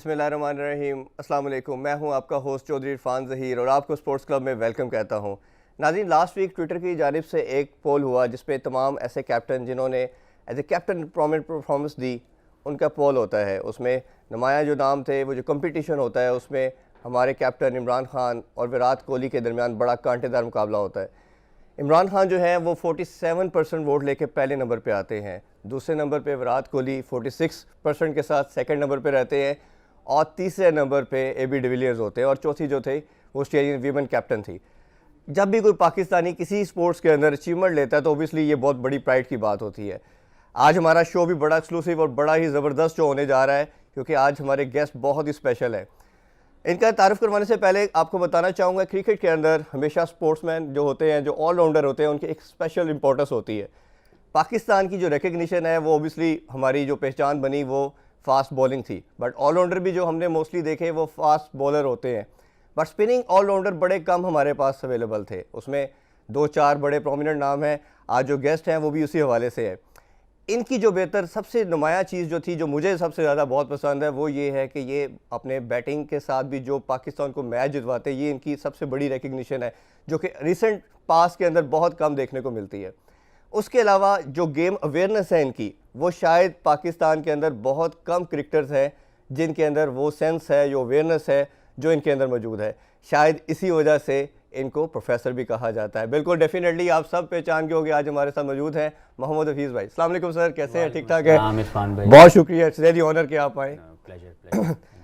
बिस्मिल्लाहिर्रहमानिर्रहीम। अस्सलाम वालेकुम। मैं हूं आपका होस्ट चौधरी इरफान ज़हीर और आपको स्पोर्ट्स क्लब में वेलकम कहता हूं। नाज़रीन, लास्ट वीक ट्विटर की जानिब से एक पोल हुआ जिसपे तमाम ऐसे कैप्टन जिन्होंने as a captain prominent performance दी उनका पोल होता है। उसमें नुमाया जो नाम थे, वो जो कंपटीशन होता है उसमें हमारे कैप्टन इमरान खान और विराट कोहली के दरमियान बड़ा कांटेदार मुकाबला होता है। इमरान खान जो है वो 47% वोट लेके पहले नंबर पे आते हैं। दूसरे नंबर पे विराट कोहली 46% के साथ सेकंड नंबर पे रहते हैं और तीसरे नंबर पे AB डिविलियर्स होते हैं और चौथी जो थे वो ऑस्ट्रेलियन वीमेन कैप्टन थी। जब भी कोई पाकिस्तानी किसी स्पोर्ट्स के अंदर अचीवमेंट लेता है तो ओबियसली ये बहुत बड़ी प्राइड की बात होती है। आज हमारा शो भी बड़ा एक्सक्लूसिव और बड़ा ही ज़बरदस्त शो होने जा रहा है क्योंकि आज हमारे गेस्ट बहुत ही स्पेशल है। इनका तारुफ करवाने से पहले आपको बताना चाहूँगा, क्रिकेट के अंदर हमेशा स्पोर्ट्समैन जो होते हैं, जो ऑलराउंडर होते हैं, उनकी एक स्पेशल इंपॉर्टेंस होती है। पाकिस्तान की जो रिकग्निशन है वो ओबियसली हमारी जो पहचान बनी वो फास्ट बॉलिंग थी, बट ऑलराउंडर भी जो हमने मोस्टली देखे वो फास्ट बॉलर होते हैं, बट स्पिनिंग ऑलराउंडर बड़े कम हमारे पास अवेलेबल थे। उसमें 2-4 बड़े प्रोमिनेंट नाम हैं। आज जो गेस्ट हैं वो भी उसी हवाले से है। इनकी जो बेहतर सबसे नुमाया चीज़ जो थी, जो मुझे सबसे ज़्यादा बहुत पसंद है, वो ये है कि ये अपने बैटिंग के साथ भी जो पाकिस्तान को मैच जितवाते हैं, ये इनकी सबसे बड़ी रिकग्निशन है जो कि रिसेंट पास के अंदर बहुत कम देखने को मिलती है। उसके अलावा जो गेम अवेयरनेस है इनकी, वो शायद पाकिस्तान के अंदर बहुत कम क्रिकेटर्स हैं जिनके अंदर वो सेंस है, जो अवेयरनेस है जो इनके अंदर मौजूद है। शायद इसी वजह से इनको प्रोफेसर भी कहा जाता है। बिल्कुल डेफिनेटली आप सब पहचान के होंगे। आज हमारे साथ मौजूद हैं मोहम्मद हफीज़ भाई। अस्सलाम वालेकुम सर, कैसे हैं? ठीक ठाक है? बहुत शुक्रिया, इट्स रियली ऑनर कि आप आए।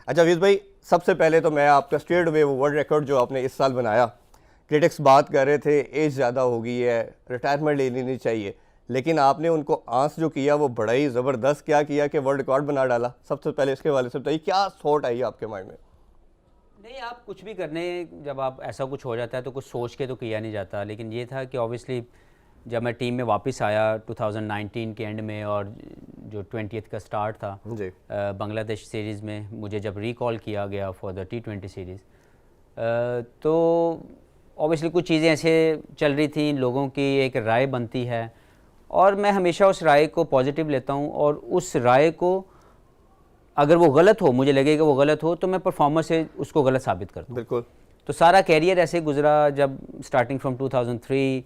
अच्छा हफीज़ भाई, सबसे पहले तो मैं आपका स्ट्रेट अवे वो वर्ल्ड रिकॉर्ड जो आपने इस साल बनाया, क्रिटिक्स बात कर रहे थे एज ज़्यादा हो गई है, रिटायरमेंट ले लेनी चाहिए, लेकिन आपने उनको आंस जो किया वो बड़ा ही ज़बरदस्त क्या किया कि वर्ल्ड रिकॉर्ड बना डाला। सबसे पहले इसके वाले से बताइए, क्या थॉट आई आपके माइंड में? नहीं, आप कुछ भी करने, जब आप ऐसा कुछ हो जाता है तो कुछ सोच के तो किया नहीं जाता, लेकिन ये था कि ऑब्वियसली जब मैं टीम में वापस आया 2019 के एंड में और जो 20th का स्टार्ट था जी बांग्लादेश सीरीज़ में, मुझे जब रिकॉल किया गया फॉर द T20 सीरीज़, तो ऑब्वियसली कुछ चीज़ें ऐसे चल रही थी, लोगों की एक राय बनती है और मैं हमेशा उस राय को पॉजिटिव लेता हूँ और उस राय को अगर वो गलत हो, मुझे लगेगा वो गलत हो, तो मैं परफॉर्मेंस से उसको गलत साबित करता हूँ। बिल्कुल। तो सारा कैरियर ऐसे गुजरा, जब स्टार्टिंग फ्रॉम 2003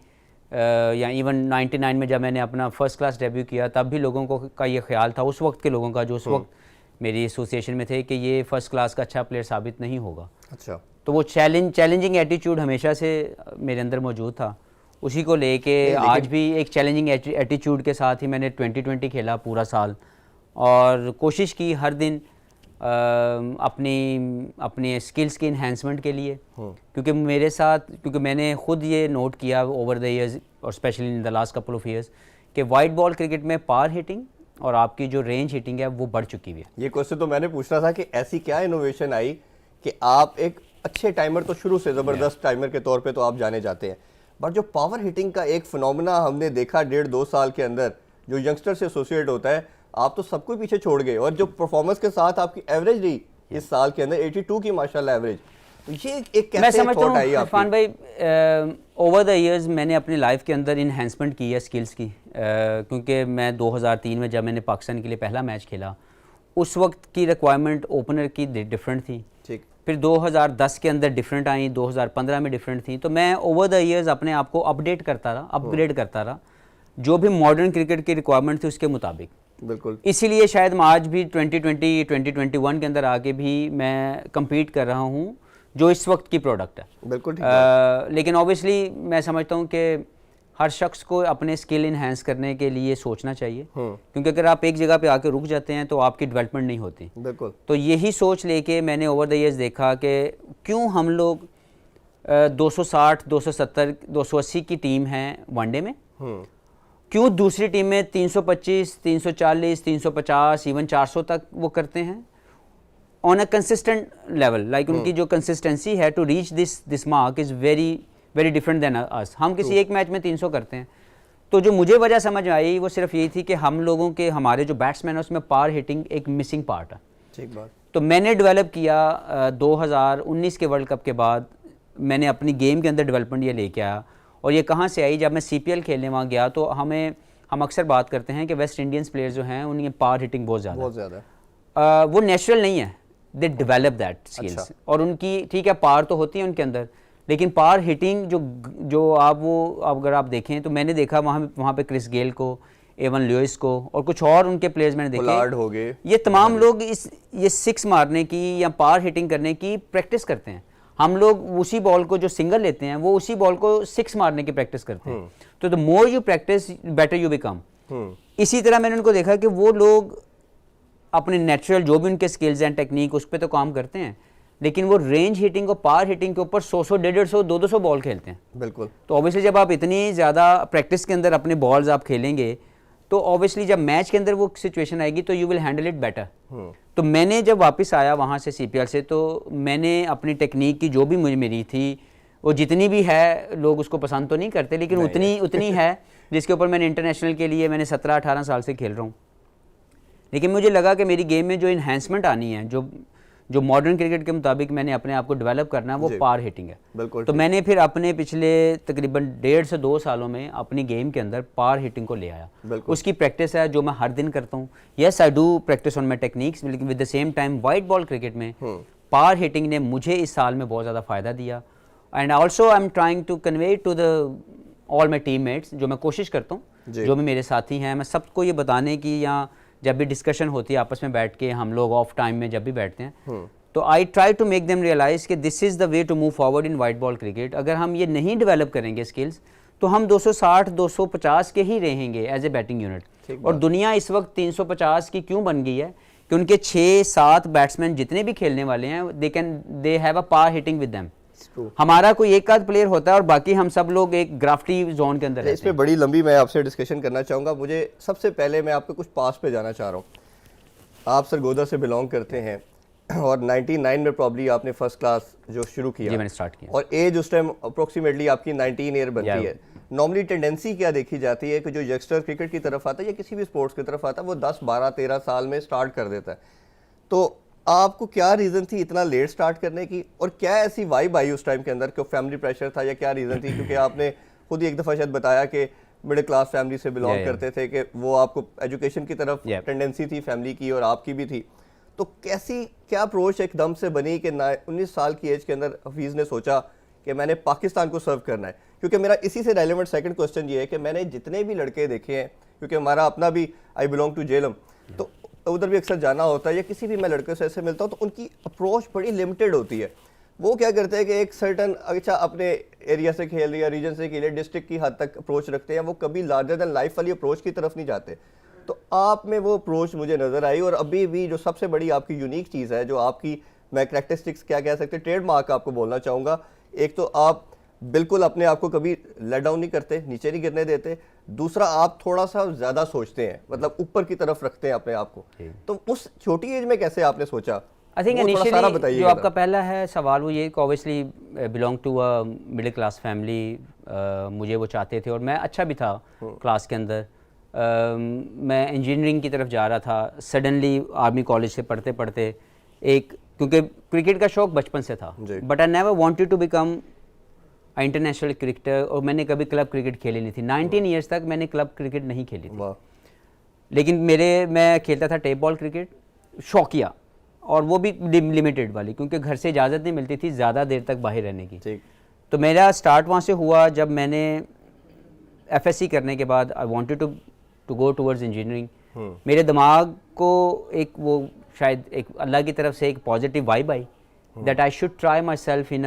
या इवन 99 में जब मैंने अपना फर्स्ट क्लास डेब्यू किया, तब भी लोगों को का ये ख्याल था, उस वक्त के लोगों का जो उस वक्त मेरी एसोसिएशन में थे, कि ये फर्स्ट क्लास का अच्छा प्लेयर साबित नहीं होगा। अच्छा। तो वो चैलेंजिंग एटीट्यूड हमेशा से मेरे अंदर मौजूद था। उसी को लेके आज भी एक चैलेंजिंग एटीट्यूड के साथ ही मैंने 2020 खेला पूरा साल और कोशिश की हर दिन अपनी स्किल्स की इन्हेंसमेंट के लिए, क्योंकि मेरे साथ, क्योंकि मैंने ख़ुद ये नोट किया ओवर द ईयर्स और specially in the last couple of years कि वाइट बॉल क्रिकेट में पार हिटिंग और आपकी जो रेंज हिटिंग है वो बढ़ चुकी हुई है। ये क्वेश्चन तो मैंने पूछना था कि ऐसी क्या इनोवेशन आई कि आप एक अच्छे टाइमर, तो शुरू से ज़बरदस्त टाइमर के तौर पे तो आप जाने जाते हैं, बट जो पावर हिटिंग का एक फिनोमेना हमने देखा 1.5-2 साल के अंदर जो यंगस्टर से एसोसिएट होता है, आप तो सबको पीछे छोड़ गए और जो परफॉर्मेंस के साथ आपकी एवरेज रही इस साल के अंदर 82 की माशाल्लाह एवरेज, तो ये एक कैसे थॉट आई आपकी? इरफान भाई, ओवर द इयर्स मैंने अपनी लाइफ के अंदर इन्हेंसमेंट की है स्किल्स की, क्योंकि मैं 2003 में जब मैंने पाकिस्तान के लिए पहला मैच खेला, उस वक्त की रिक्वायरमेंट ओपनर की डिफरेंट थी। ठीक। फिर 2010 के अंदर डिफरेंट आई, 2015 में डिफरेंट थी। तो मैं ओवर द इयर्स अपने आप को अपडेट करता रहा, अपग्रेड करता रहा, जो भी मॉडर्न क्रिकेट की रिक्वायरमेंट थी उसके मुताबिक। बिल्कुल। इसीलिए शायद मैं आज भी 2020 2021 के अंदर आके भी मैं compete कर रहा हूँ जो इस वक्त की प्रोडक्ट है। बिल्कुल ठीक है। लेकिन ऑब्वियसली मैं समझता हूँ कि हर शख्स को अपने स्किल इन्हेंस करने के लिए सोचना चाहिए, क्योंकि अगर आप एक जगह पे आके रुक जाते हैं तो आपकी डेवलपमेंट नहीं होती। बिल्कुल। तो यही सोच लेके मैंने ओवर द ईयर्स देखा कि क्यों हम लोग 260, 270, 280 की टीम है वनडे में, क्यों दूसरी टीम में 325, 340, 350, इवन 400 तक वो करते हैं on a consistent level. Like उनकी जो कंसिस्टेंसी है to reach this mark is very different than us. हम किसी एक मैच में 300 करते हैं। तो जो मुझे वजह समझ आई वो सिर्फ यही थी कि हम लोगों के, हमारे जो बैट्समैन है उसमें पार हिटिंग एक मिसिंग पार्ट है। ठीक बात। तो मैंने डेवलप किया 2019 के वर्ल्ड कप के बाद, मैंने अपनी गेम के अंदर डेवलपमेंट ये लेके आया। और ये कहाँ से आई? जब मैं CPL खेलने वहाँ गया तो हम अक्सर बात करते हैं कि वेस्ट इंडियंस प्लेयर्स जो हैं उनकी पावर हिटिंग बहुत ज़्यादा है। वो नेचुरल नहीं है। They develop that skills. और उनकी ठीक है पावर तो होती है उनके अंदर, लेकिन पावर हिटिंग जो आप वो अगर आप देखें तो मैंने देखा वहाँ पे क्रिस गेल को, एवन लुइस को और कुछ और उनके प्लेयर्स मैंने देखे, हो गए, ये तमाम लोग ये सिक्स मारने की या पावर हिटिंग करने की प्रैक्टिस करते हैं। हम लोग उसी बॉल को जो सिंगल लेते हैं वो उसी बॉल को सिक्स मारने की प्रैक्टिस करते हैं। तो the more you practice better you become. इसी तरह मैंने उनको देखा कि वो लोग अपने नेचुरल जो भी उनके स्किल्स एंड टेक्निक उस पर तो काम करते हैं, लेकिन वो रेंज हिटिंग और पावर हिटिंग के ऊपर 100 150 200 बॉल खेलते हैं। बिल्कुल। तो ऑब्वियसली जब आप इतनी ज़्यादा प्रैक्टिस के अंदर अपने बॉल्स आप खेलेंगे तो ऑब्वियसली जब मैच के अंदर वो सिचुएशन आएगी तो you will handle it better. तो मैंने जब वापस आया वहाँ से CPL से, तो मैंने अपनी टेक्निक की जो भी मुझे मेरी थी वो जितनी भी है, लोग उसको पसंद तो नहीं करते लेकिन उतनी है जिसके ऊपर मैंने इंटरनेशनल के लिए मैंने 17-18 साल से खेल रहा हूँ। लेकिन मुझे लगा कि मेरी गेम में जो इन्हेंसमेंट आनी है, जो मॉडर्न क्रिकेट के मुताबिक मैंने अपने आप को डेवलप करना है, वो पावर हिटिंग है। बिल्कुल। तो मैंने फिर अपने पिछले तकरीबन 1.5 से 2 सालों में अपनी गेम के अंदर पावर हिटिंग को ले आया। उसकी प्रैक्टिस है जो मैं हर दिन करता हूँ। Yes I do practice on my techniques, लेकिन with the same time white ball cricket में पावर हिटिंग ने मुझे इस साल में बहुत ज़्यादा फ़ायदा दिया। And also I am trying to convey to the all my team mates, जो मैं कोशिश करता हूँ, जो भी मेरे साथी हैं, मैं सबको ये बताने की, या जब भी डिस्कशन होती है आपस में बैठ के हम लोग ऑफ टाइम में जब भी बैठते हैं, तो I try to make them realise कि this is the way to move forward in white ball cricket. अगर हम ये नहीं डेवलप करेंगे स्किल्स तो हम 260-250 के ही रहेंगे एज ए बैटिंग यूनिट। और दुनिया इस वक्त 350 की क्यों बन गई है कि उनके 6-7 बैट्समैन जितने भी खेलने वाले हैं they have a power hitting with them. हमारा कोई एक आध प्लेयर होता है और बाकी हम सब लोग एक ग्राफ्टी जोन के अंदर रहते हैं। इस पे बड़ी लंबी मैं आपसे डिस्कशन करना चाहूँगा। मुझे सबसे पहले मैं आपके कुछ पास पे जाना चाह रहा हूँ। आप सरगोदा से बिलोंग करते हैं और 99 में प्रॉब्ली आपने फर्स्ट क्लास जो शुरू किया, जी मैंने स्टार्ट किया, और एज उस टाइम अप्रोक्सीमेटली आपकी 19 ईयर बनती है। नॉर्मली टेंडेंसी क्या देखी जाती है कि जो यंगस्टर क्रिकेट की तरफ आता है या किसी भी स्पोर्ट्स की तरफ आता है वो 10, 12, 13 साल में स्टार्ट कर देता है। तो आपको क्या रीज़न थी इतना लेट स्टार्ट करने की, और क्या ऐसी वाइब आई उस टाइम के अंदर, क्यों फैमिली प्रेशर था या क्या रीज़न थी? क्योंकि आपने खुद ही एक दफ़ा शायद बताया कि मिडिल क्लास फैमिली से बिलोंग करते थे, कि वो आपको एजुकेशन की तरफ टेंडेंसी थी फैमिली की और आपकी भी थी। तो क्या अप्रोच एकदम से बनी कि 19 साल की एज के अंदर हफीज़ ने सोचा कि मैंने पाकिस्तान को सर्व करना है? क्योंकि मेरा इसी से रेलेवेंट सेकंड क्वेश्चन ये है कि मैंने जितने भी लड़के देखे हैं, क्योंकि हमारा अपना भी आई बिलोंग टू जेलम, तो उधर भी अक्सर जाना होता है, या किसी भी मैं लड़के से ऐसे मिलता हूँ तो उनकी अप्रोच बड़ी लिमिटेड होती है। वो क्या करते हैं कि एक सर्टन, अच्छा अपने एरिया से खेल रही है, रीजन से खेल रही है, डिस्ट्रिक्ट की हद तक अप्रोच रखते हैं, वो कभी लार्जर देन लाइफ वाली अप्रोच की तरफ नहीं जाते। तो आप में वो अप्रोच मुझे नज़र आई, और अभी भी जो सबसे बड़ी आपकी यूनिक चीज़ है, जो आपकी मैं करैक्टरिस्टिक्स क्या कह सकते, ट्रेडमार्क आपको बोलना चाहूँगा, एक तो आप बिल्कुल अपने आप को कभी लेट डाउन नहीं करते, नीचे नहीं गिरने देते। दूसरा, आप थोड़ा सा ज़्यादा सोचते हैं, मतलब ऊपर की तरफ रखते हैं अपने आप को। तो उस छोटी एज में कैसे आपने सोचा? आई थिंक इनिशियली जो आपका पहला है सवाल वो ये कि obviously belong to a middle class family, मुझे वो चाहते थे और मैं अच्छा भी था क्लास के अंदर। मैं इंजीनियरिंग की तरफ जा रहा था, सडनली आर्मी कॉलेज से पढ़ते पढ़ते क्योंकि क्रिकेट का शौक बचपन से था, but I never wanted to become international cricketer, और मैंने कभी क्लब क्रिकेट खेली नहीं थी। 19 ईयर्स तक मैंने क्लब क्रिकेट नहीं खेली थी, लेकिन मैं खेलता था टेप बॉल क्रिकेट, शौकिया, और वो भी लिमिटेड वाली, क्योंकि घर से इजाज़त नहीं मिलती थी ज़्यादा देर तक बाहर रहने की। तो मेरा स्टार्ट वहाँ से हुआ जब मैंने FSC करने के बाद I wanted to go towards engineering. मेरे दिमाग को एक वो शायद एक अल्लाह की तरफ से एक positive vibe I that I should try my self in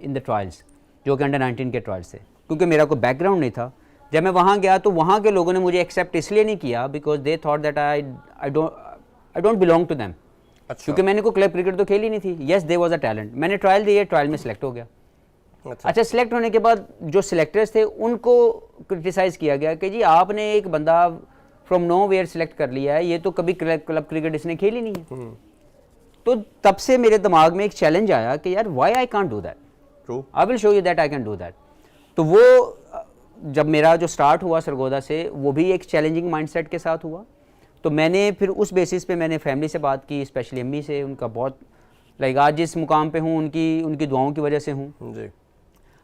the trials, जो कि अंडर 19 के ट्रायल्स थे, क्योंकि मेरा कोई बैकग्राउंड नहीं था। जब मैं वहाँ गया तो वहाँ के लोगों ने मुझे एक्सेप्ट इसलिए नहीं किया because they thought that I don't belong to them, क्योंकि मैंने कोई क्लब क्रिकेट तो खेली नहीं थी। Yes there was a talent, मैंने ट्रायल दिए, ट्रायल में सिलेक्ट हो गया। अच्छा, सिलेक्ट होने के बाद जो सिलेक्टर्स थे उनको क्रिटिसाइज़ किया गया कि जी आपने एक बंदा फ्रॉम नो वेयर सिलेक्ट कर लिया है, ये तो कभी क्लब क्रिकेट इसने खेली नहीं है। तो तब से मेरे दिमाग में एक चैलेंज आया कि यार why I can't do that, I will show you that I can do that. तो वो जब मेरा जो स्टार्ट हुआ सरगोदा से, वो भी एक चैलेंजिंग माइंडसेट के साथ हुआ। तो मैंने फिर उस बेसिस पे मैंने फैमिली से बात की, स्पेशली अम्मी से, उनका बहुत आज जिस मुकाम पे हूँ उनकी दुआओं की वजह से हूँ।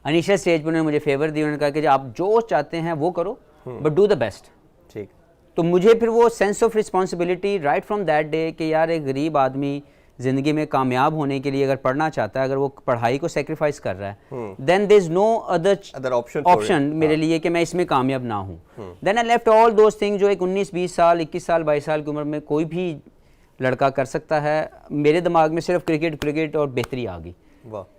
इनिशियल स्टेज पर उन्होंने मुझे फेवर दी, उन्होंने कहा कि आप जो चाहते हैं वो करो, बट डू द बेस्ट। ठीक। तो मुझे फिर वो sense of responsibility right from that day कि यार एक गरीब आदमी ज़िंदगी में कामयाब होने के लिए अगर पढ़ना चाहता है, अगर वो पढ़ाई को सेक्रीफाइस कर रहा है, then there is no other option मेरे लिए कि मैं इसमें कामयाब ना हूँ. Then I left all those thing जो एक 19-20 साल 21 साल 22 साल की उम्र में कोई भी लड़का कर सकता है. मेरे दिमाग में सिर्फ क्रिकेट और बेहतरी आ गई.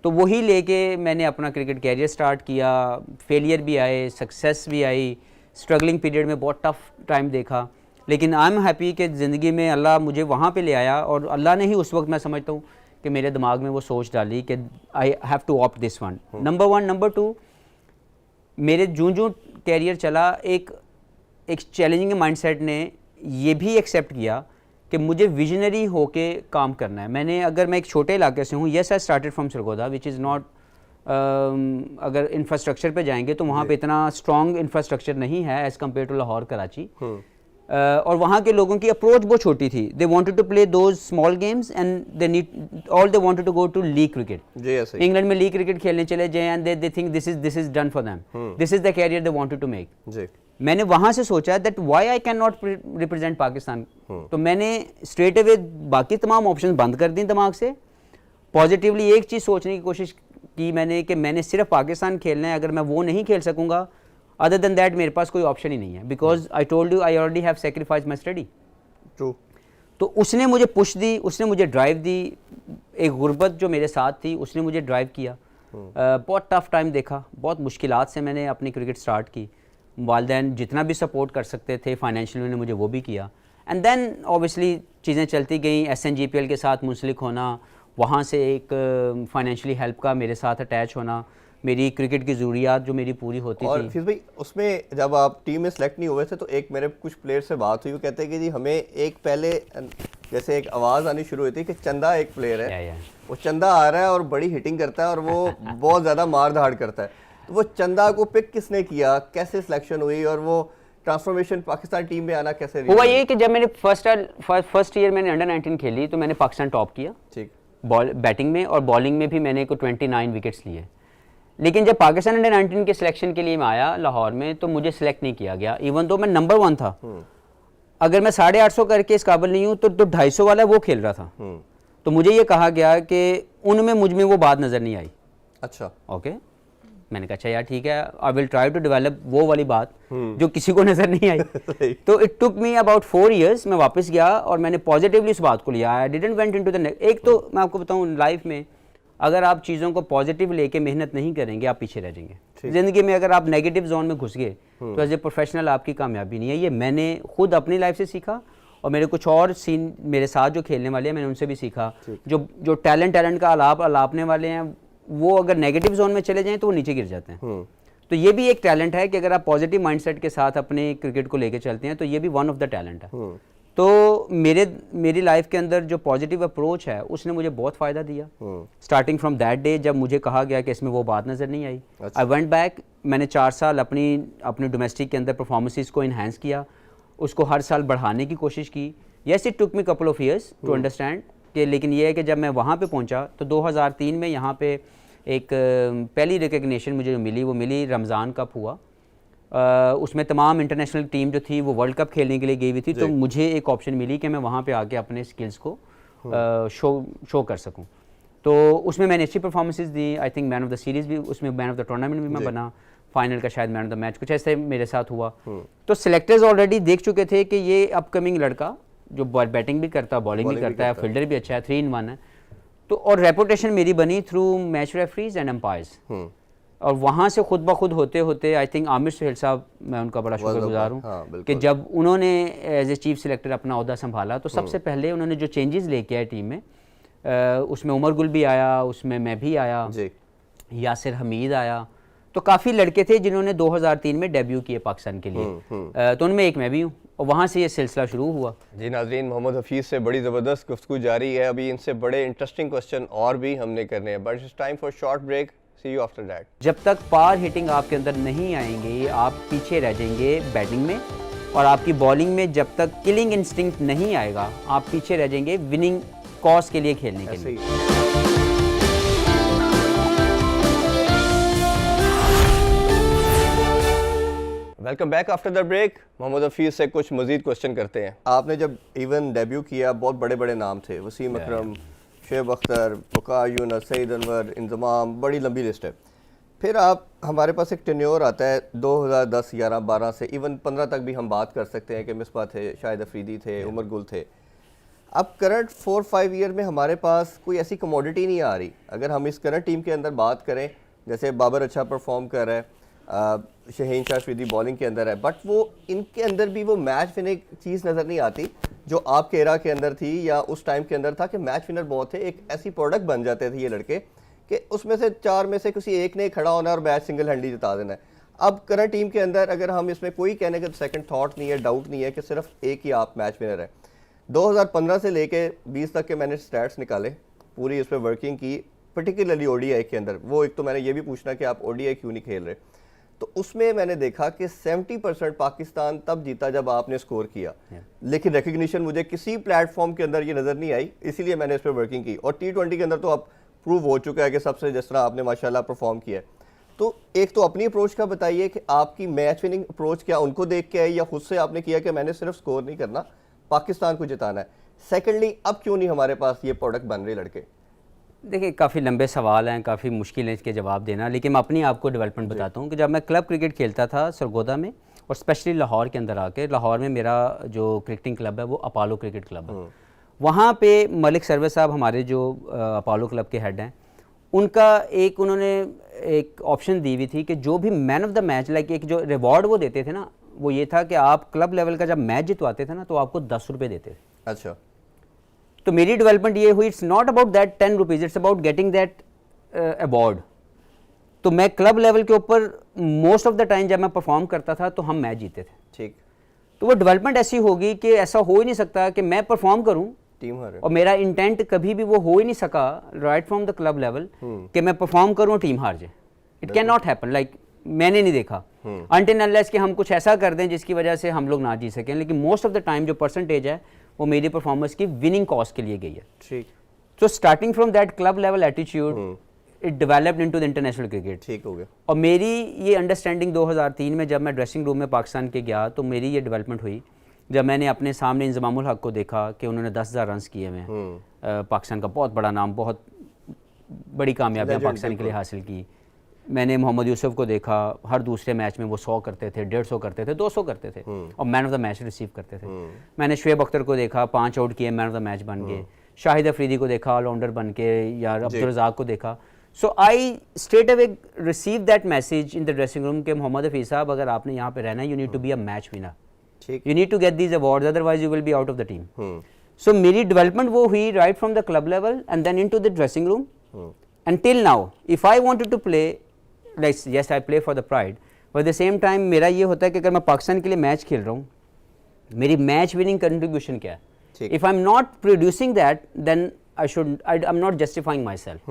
तो वही लेके मैंने अपना क्रिकेट कैरियर स्टार्ट किया. फेलियर भी आए, सक्सेस भी आई, स्ट्रगलिंग पीरियड में बहुत टफ टाइम देखा, लेकिन आई एम हैप्पी कि ज़िंदगी में अल्लाह मुझे वहाँ पे ले आया. और अल्लाह ने ही उस वक्त, मैं समझता हूँ कि मेरे दिमाग में वो सोच डाली कि I have to opt this one. Number 1. Number 2, मेरे जूं कैरियर चला, एक चैलेंजिंग माइंडसेट ने ये भी एक्सेप्ट किया कि मुझे विजनरी होके काम करना है. अगर मैं एक छोटे इलाके से हूँ, yes I started from Sargodha which is not, अगर इंफ्रास्ट्रक्चर पे जाएंगे तो वहाँ पे इतना स्ट्रॉन्ग इंफ्रास्ट्रक्चर नहीं है as compare to Lahore, Karachi. और वहाँ के लोगों की अप्रोच बहुत छोटी थी. They wanted to play those small games and they wanted to go to league cricket. England में लीग क्रिकेट खेलने चले जाए and they think this is done for them, this is the career they wanted to make. मैंने वहाँ से सोचा that why I can not represent Pakistan. तो मैंने स्ट्रेट अवे बाकी तमाम ऑप्शन बंद कर दी दिमाग से. पॉजिटिवली एक चीज़ सोचने की कोशिश की मैंने कि मैंने सिर्फ पाकिस्तान खेलना है. अगर मैं वो नहीं खेल सकूँगा, अदर देन दैट मेरे पास कोई ऑप्शन ही नहीं है, because I told you I already have sacrifice my study. True. तो उसने मुझे पुश दी, उसने मुझे ड्राइव दी. एक गुर्बत जो मेरे साथ थी उसने मुझे ड्राइव किया. बहुत टफ टाइम देखा, बहुत मुश्किलात से मैंने अपनी क्रिकेट स्टार्ट की. वालिदैन जितना भी सपोर्ट कर सकते थे फाइनेंशियल, उन्होंने मुझे वो भी किया. एंड देन ऑब्वियसली चीज़ें चलती गई. SNGPL के साथ मुंसलिक होना, वहाँ से एक फाइनेंशियली हेल्प का मेरे साथ अटैच होना, मेरी क्रिकेट की ज़रूरियात जो मेरी पूरी होती और थी. फिर भाई उसमें जब आप टीम में सेलेक्ट नहीं हुए थे तो एक मेरे कुछ प्लेयर से बात हुई, वो कहते हैं कि जी हमें एक पहले जैसे एक आवाज़ आनी शुरू हुई थी कि चंदा एक प्लेयर है, वो चंदा आ रहा है और बड़ी हिटिंग करता है और वो बहुत ज़्यादा मार धाड़ करता है. तो वो चंदा को पिक किसने किया, कैसे सिलेक्शन हुई और वो ट्रांसफॉर्मेशन पाकिस्तान टीम में आना कैसे हुआ? ये कि जब मैंने फर्स्ट ईयर मैंने अंडर-19 खेली तो मैंने पाकिस्तान टॉप किया. ठीक. बैटिंग में और बॉलिंग में भी मैंने को 29 विकेट्स लिए. लेकिन जब पाकिस्तान अंडर-19 के सिलेक्शन के लिए मैं आया लाहौर में तो मुझे सिलेक्ट नहीं किया गया, इवन तो मैं नंबर 1 था. अगर मैं 850 करके इस काबिल नहीं हूँ तो 250 वाला वो खेल रहा था. तो मुझे ये कहा गया कि उनमें मुझ में वो बात नज़र नहीं आई. अच्छा. ओके. मैंने कहा अच्छा यार ठीक है, I will try to develop वो वाली बात जो किसी को नज़र नहीं आई. तो it took me about 4 years. मैं वापस गया और मैंने पॉजिटिवली उस बात को लिया. I didn't went into the एक तो मैं आपको बताऊं, लाइफ में अगर आप चीज़ों को पॉजिटिव लेके मेहनत नहीं करेंगे आप पीछे रह जाएंगे. ज़िंदगी में अगर आप नेगेटिव जोन में घुस गए तो एज ए प्रोफेशनल आपकी कामयाबी नहीं है. ये मैंने खुद अपनी लाइफ से सीखा और मेरे कुछ और सीन मेरे साथ जो खेलने वाले हैं मैंने उनसे भी सीखा. जो टैलेंट का अलापने वाले हैं वो अगर नेगेटिव जोन में चले जाएं तो वो नीचे गिर जाते हैं. तो ये भी एक टैलेंट है कि अगर आप पॉजिटिव माइंडसेट के साथ अपने क्रिकेट को लेके चलते हैं तो ये भी वन ऑफ द टैलेंट है. तो मेरी लाइफ के अंदर जो पॉजिटिव अप्रोच है उसने मुझे बहुत फ़ायदा दिया. स्टार्टिंग फ्रॉम दैट डे जब मुझे कहा गया कि इसमें वो बात नज़र नहीं आई, आई वेंट बैक. मैंने 4 साल अपनी डोमेस्टिक के अंदर परफॉर्मेंसेस को इन्हांस किया, उसको हर साल बढ़ाने की कोशिश की. Yes it took me couple of years to understand कि, लेकिन ये है कि जब मैं वहाँ पे पहुँचा तो 2003 में यहाँ पे एक पहली रिकग्निशन मुझे जो मिली वो मिली रमज़ान कप हुआ. उसमें तमाम इंटरनेशनल टीम जो थी वो वर्ल्ड कप खेलने के लिए गई हुई थी. तो मुझे एक ऑप्शन मिली कि मैं वहाँ पे आके अपने स्किल्स को शो कर सकूं. तो उसमें मैंने अच्छी performances the. I think man of the series भी, उसमें मैन ऑफ द टूर्नामेंट भी मैं बना. फाइनल का शायद मैन ऑफ द मैच, कुछ ऐसे मेरे साथ हुआ. तो सिलेक्टर्स ऑलरेडी देख चुके थे कि ये अपकमिंग लड़का जो बैटिंग भी करता है, बॉलिंग भी करता है, फील्डर भी अच्छा है, 3 in 1 है. तो और रेपुटेशन मेरी बनी through match referees and umpires. और वहाँ से खुद ब खुद होते होते आई थिंक आमिर सुहेल साहब, मैं उनका बड़ा शुक्रगुजार हूँ कि जब उन्होंने एज ए चीफ सिलेक्टर अपना ओहदा संभाला तो सबसे पहले उन्होंने जो चेंजेस लेके आए टीम में, उसमें उमर गुल भी आया, उसमें मैं भी आया, यासिर हमीद आया. तो काफ़ी लड़के थे जिन्होंने 2003 में डेब्यू किए पाकिस्तान के लिए. तो उनमें एक मैं भी हूँ और वहाँ से ये सिलसिला शुरू हुआ. जी नाज़रीन, मोहम्मद हफीज़ से बड़ी ज़बरदस्त गुफ्तगू जारी है. अभी इनसे बड़े इंटरेस्टिंग क्वेश्चन और भी हमने करने हैं, but it's time for short break. See you after that. जब तक पार हिटिंग आपके अंदर नहीं आएंगे आप पीछे रह जाएंगे बैटिंग में, और आपकी बॉलिंग में जब तक किलिंग इंस्टिंक्ट नहीं आएगा आप पीछे रह जाएंगे विनिंग कॉज के लिए खेलने के लिए. Welcome back after the break. Mohammad Hafeez से कुछ मजीद क्वेश्चन करते हैं। आपने जब इवन डेब्यू किया बहुत बड़े बड़े नाम थे, वसीम अकरम, शुएब अख्तर, वक़ार यूनुस, सईद अनवर, इंज़माम, बड़ी लंबी लिस्ट है। फिर आप हमारे पास एक टेन्योर आता है 2010, 11, 12 से इवन 15 तक भी हम बात कर सकते हैं कि मिसबा थे, शाहिद अफरीदी थे, उमर गुल थे। अब करंट 4-5 ईयर में हमारे पास कोई ऐसी कमोडिटी नहीं आ रही। अगर हम इस करंट टीम के अंदर बात करें, जैसे बाबर अच्छा परफॉर्म कर रहा है, शहीन शाह अफरीदी बॉलिंग के अंदर है, बट वो इनके अंदर भी वो मैच विनिंग चीज़ नज़र नहीं आती जो आपके एरा के अंदर थी या उस टाइम के अंदर था कि मैच विनर बहुत थे, एक ऐसी प्रोडक्ट बन जाते थे ये लड़के कि उसमें से 4 में से किसी एक ने खड़ा होना और मैच सिंगल हैंडली जिता देना है। अब करंट टीम के अंदर अगर हम इसमें कोई कहने का सेकंड थॉट नहीं है, डाउट नहीं है कि सिर्फ एक ही आप मैच विनर है। 2015 से लेके 20 तक के मैंने स्टैट्स निकाले, पूरी इस पर वर्किंग की, पर्टिकुलरली ओडीआई के अंदर। वो एक तो मैंने ये भी पूछना कि आप ओडीआई क्यों नहीं खेल रहे, तो उसमें मैंने देखा कि 70% पाकिस्तान तब जीता जब आपने स्कोर किया, लेकिन रिकग्निशन मुझे किसी प्लेटफॉर्म के अंदर ये नज़र नहीं आई, इसीलिए मैंने इस पर वर्किंग की। और T20 के अंदर तो अब प्रूव हो चुका है कि सबसे जिस तरह आपने माशाल्लाह परफॉर्म किया है। तो एक तो अपनी अप्रोच का बताइए कि आपकी मैच विनिंग अप्रोच क्या उनको देख के है या खुद से आपने किया कि मैंने सिर्फ स्कोर नहीं करना, पाकिस्तान को जिताना है। सेकेंडली, अब क्यों नहीं हमारे पास ये प्रोडक्ट बन रहे लड़के? देखिए, काफ़ी लंबे सवाल हैं, काफ़ी मुश्किल है इसके जवाब देना, लेकिन मैं अपनी आपको डेवलपमेंट बताता हूँ कि जब मैं क्लब क्रिकेट खेलता था सरगोदा में और स्पेशली लाहौर के अंदर आके, लाहौर में मेरा जो क्रिकेटिंग क्लब है वो अपोलो क्रिकेट क्लब है। वहाँ पे मलिक सरवर साहब हमारे जो अपोलो क्लब के हेड हैं, उनका उन्होंने एक ऑप्शन दी हुई थी कि जो भी man of the match, like एक जो रिवॉर्ड वो देते थे ना, वो ये था कि आप क्लब लेवल का जब मैच जितवाते थे ना तो आपको 10 रुपये देते थे। अच्छा। तो मेरी डेवलपमेंट ये हुई, it's not about that 10 rupees, it's about getting that award. तो मैं क्लब लेवल के ऊपर मोस्ट ऑफ द टाइम जब मैं परफॉर्म करता था तो हम मैच जीते थे। ठीक। तो वो डेवलपमेंट ऐसी होगी कि ऐसा हो ही नहीं सकता कि मैं परफॉर्म करूं टीम हारे, और मेरा इंटेंट कभी भी वो हो ही नहीं सका right from the club level कि मैं परफॉर्म करूं टीम हार जाए। It can not happen, like मैंने नहीं देखा अनटिल अनलेस कि हम कुछ ऐसा कर दें जिसकी वजह से हम लोग ना जीत सकें। लेकिन मोस्ट ऑफ द टाइम जो परसेंटेज है वो मेरी परफॉर्मेंस की विनिंग कॉज के लिए गई है। ठीक। तो starting from that club level attitude it developed into the international cricket. ठीक हो गया। और मेरी ये अंडरस्टैंडिंग 2003 में जब मैं ड्रेसिंग रूम में पाकिस्तान के गया तो मेरी ये डेवलपमेंट हुई जब मैंने अपने सामने इंजमामुल हक को देखा कि उन्होंने 10,000 रन किए हुए, पाकिस्तान का बहुत बड़ा नाम, बहुत बड़ी कामयाबियाँ पाकिस्तान के लिए हासिल की। मैंने मोहम्मद यूसुफ को देखा, हर दूसरे मैच में वो 100 करते थे, 150 करते थे, 200 करते थे और man of the match receive करते थे। मैंने शुएब अख्तर को देखा, 5 आउट किए, मैन ऑफ द मैच बन गए। शाहिद अफरीदी को देखा, ऑलराउंडर बन के, या अब्दुल रज़ाक को देखा। So I straight away receive that message in the dressing room कि मोहम्मद हफीज़ साहब, अगर आपने यहाँ पे रहना है, you need to be a match winner, you need to get these awards, otherwise you will be out of the team. So मेरी development वो हुई right from the club level and then into the dressing room and till now. If I wanted to play, like yes I play for the pride, but at the same time मेरा ये होता है कि अगर मैं पाकिस्तान के लिए match खेल रहा हूँ, मेरी मैच विनिंग कंट्रीब्यूशन क्या है। If I am not producing that then I am not justifying myself.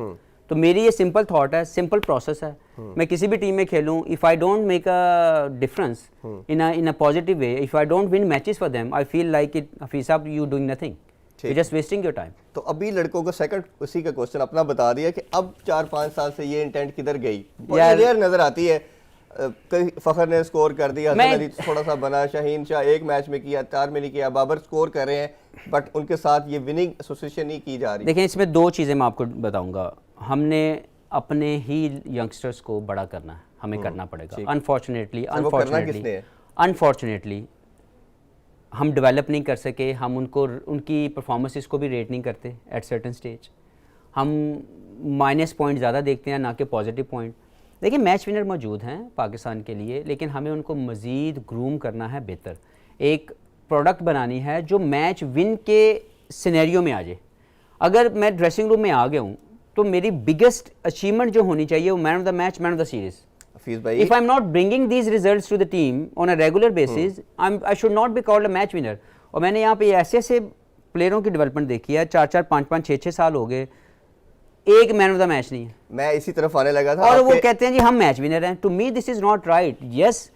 तो मेरी ये सिंपल थॉट है, सिंपल प्रोसेस है। मैं किसी भी टीम में खेलूँ, if I don't make a difference in a positive way, if I don't win matches for them, I feel like it Hafeez साहब you doing nothing, you just wasting your time. तो अभी लड़कों को सेकंड उसी का question अपना बता दिया कि अब 4-5 साल से ये इंटेंट किधर गई, रेयर नजर आती है। कई फखर ने स्कोर कर दिया, हसन अली थोड़ा सा बना, शाहीन शाह एक मैच में किया, 4 में नहीं किया, बाबर स्कोर कर रहे हैं, बट उनके साथ ये विनिंग एसोसिएशन नहीं की जा रही। देखिए, इसमें 2 चीज़ें मैं आपको बताऊंगा। हमने अपने ही यंगस्टर्स को बड़ा करना है, हमें करना पड़ेगा। अनफॉर्चुनेटली हम डेवलप नहीं कर सके, हम उनकी परफॉर्मेंसेस को भी रेट नहीं करते एट सर्टन स्टेज। हम माइनस पॉइंट ज़्यादा देखते हैं ना कि पॉजिटिव पॉइंट। देखिए, मैच विनर मौजूद हैं पाकिस्तान के लिए, लेकिन हमें उनको मज़ीद ग्रूम करना है, बेहतर एक प्रोडक्ट बनानी है जो मैच विन के सिनेरियो में आ जाए। अगर मैं ड्रेसिंग रूम में आ गया हूँ तो मेरी बिगेस्ट अचीवमेंट जो होनी चाहिए वो man of the match, man of the series. If I'm not bringing these results to the team on a regular basis, I should not be called a match winner. और मैंने यहाँ पे ऐसे प्लेयरों की डेवलपमेंट देखी है, 4-4, 5-5, 6-6 साल हो गए, एक मैन ऑफ द मैच नहीं है। मैं इसी तरफ आने लगा था, और वो कहते हैं जी हम मैच विनर हैं। To me this is not right. Yes,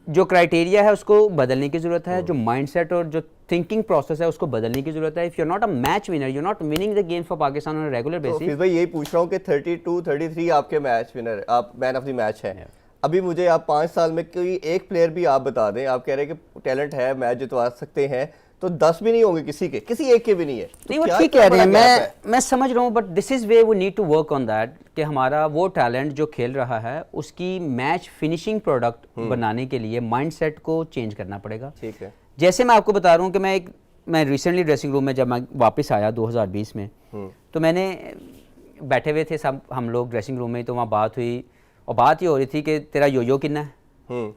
जो क्राइटेरिया है उसको बदलने की ज़रूरत है, जो माइंडसेट और जो थिंकिंग प्रोसेस है उसको बदलने की ज़रूरत है। If you are not a match winner, you are not winning the game for Pakistan on a regular basis. भाई यही पूछ रहा हूँ कि 32-33 आपके मैच विनर, आप मैन ऑफ द मैच हैं, अभी मुझे आप 5 साल में कोई एक प्लेयर भी आप बता दें, आप कह रहे हैं कि टैलेंट है, मैच जितवा सकते हैं, तो 10 भी नहीं होंगे किसी एक के भी नहीं है। तो नहीं, वो क्या ठीक इतना कह रहे हैं, बड़ा gap है? मैं समझ रहा हूँ, but this is way we need to work on that कि हमारा वो टैलेंट जो खेल रहा है उसकी मैच फिनिशिंग प्रोडक्ट बनाने के लिए माइंडसेट को चेंज करना पड़ेगा। ठीक है। जैसे मैं आपको बता रहा हूँ कि मैं रिसेंटली ड्रेसिंग रूम में जब मैं वापस आया 2020 में, तो मैंने बैठे हुए थे सब हम लोग ड्रेसिंग रूम में, तो वहाँ बात हुई और बात ये हो रही थी कि तेरा योयो कितना है,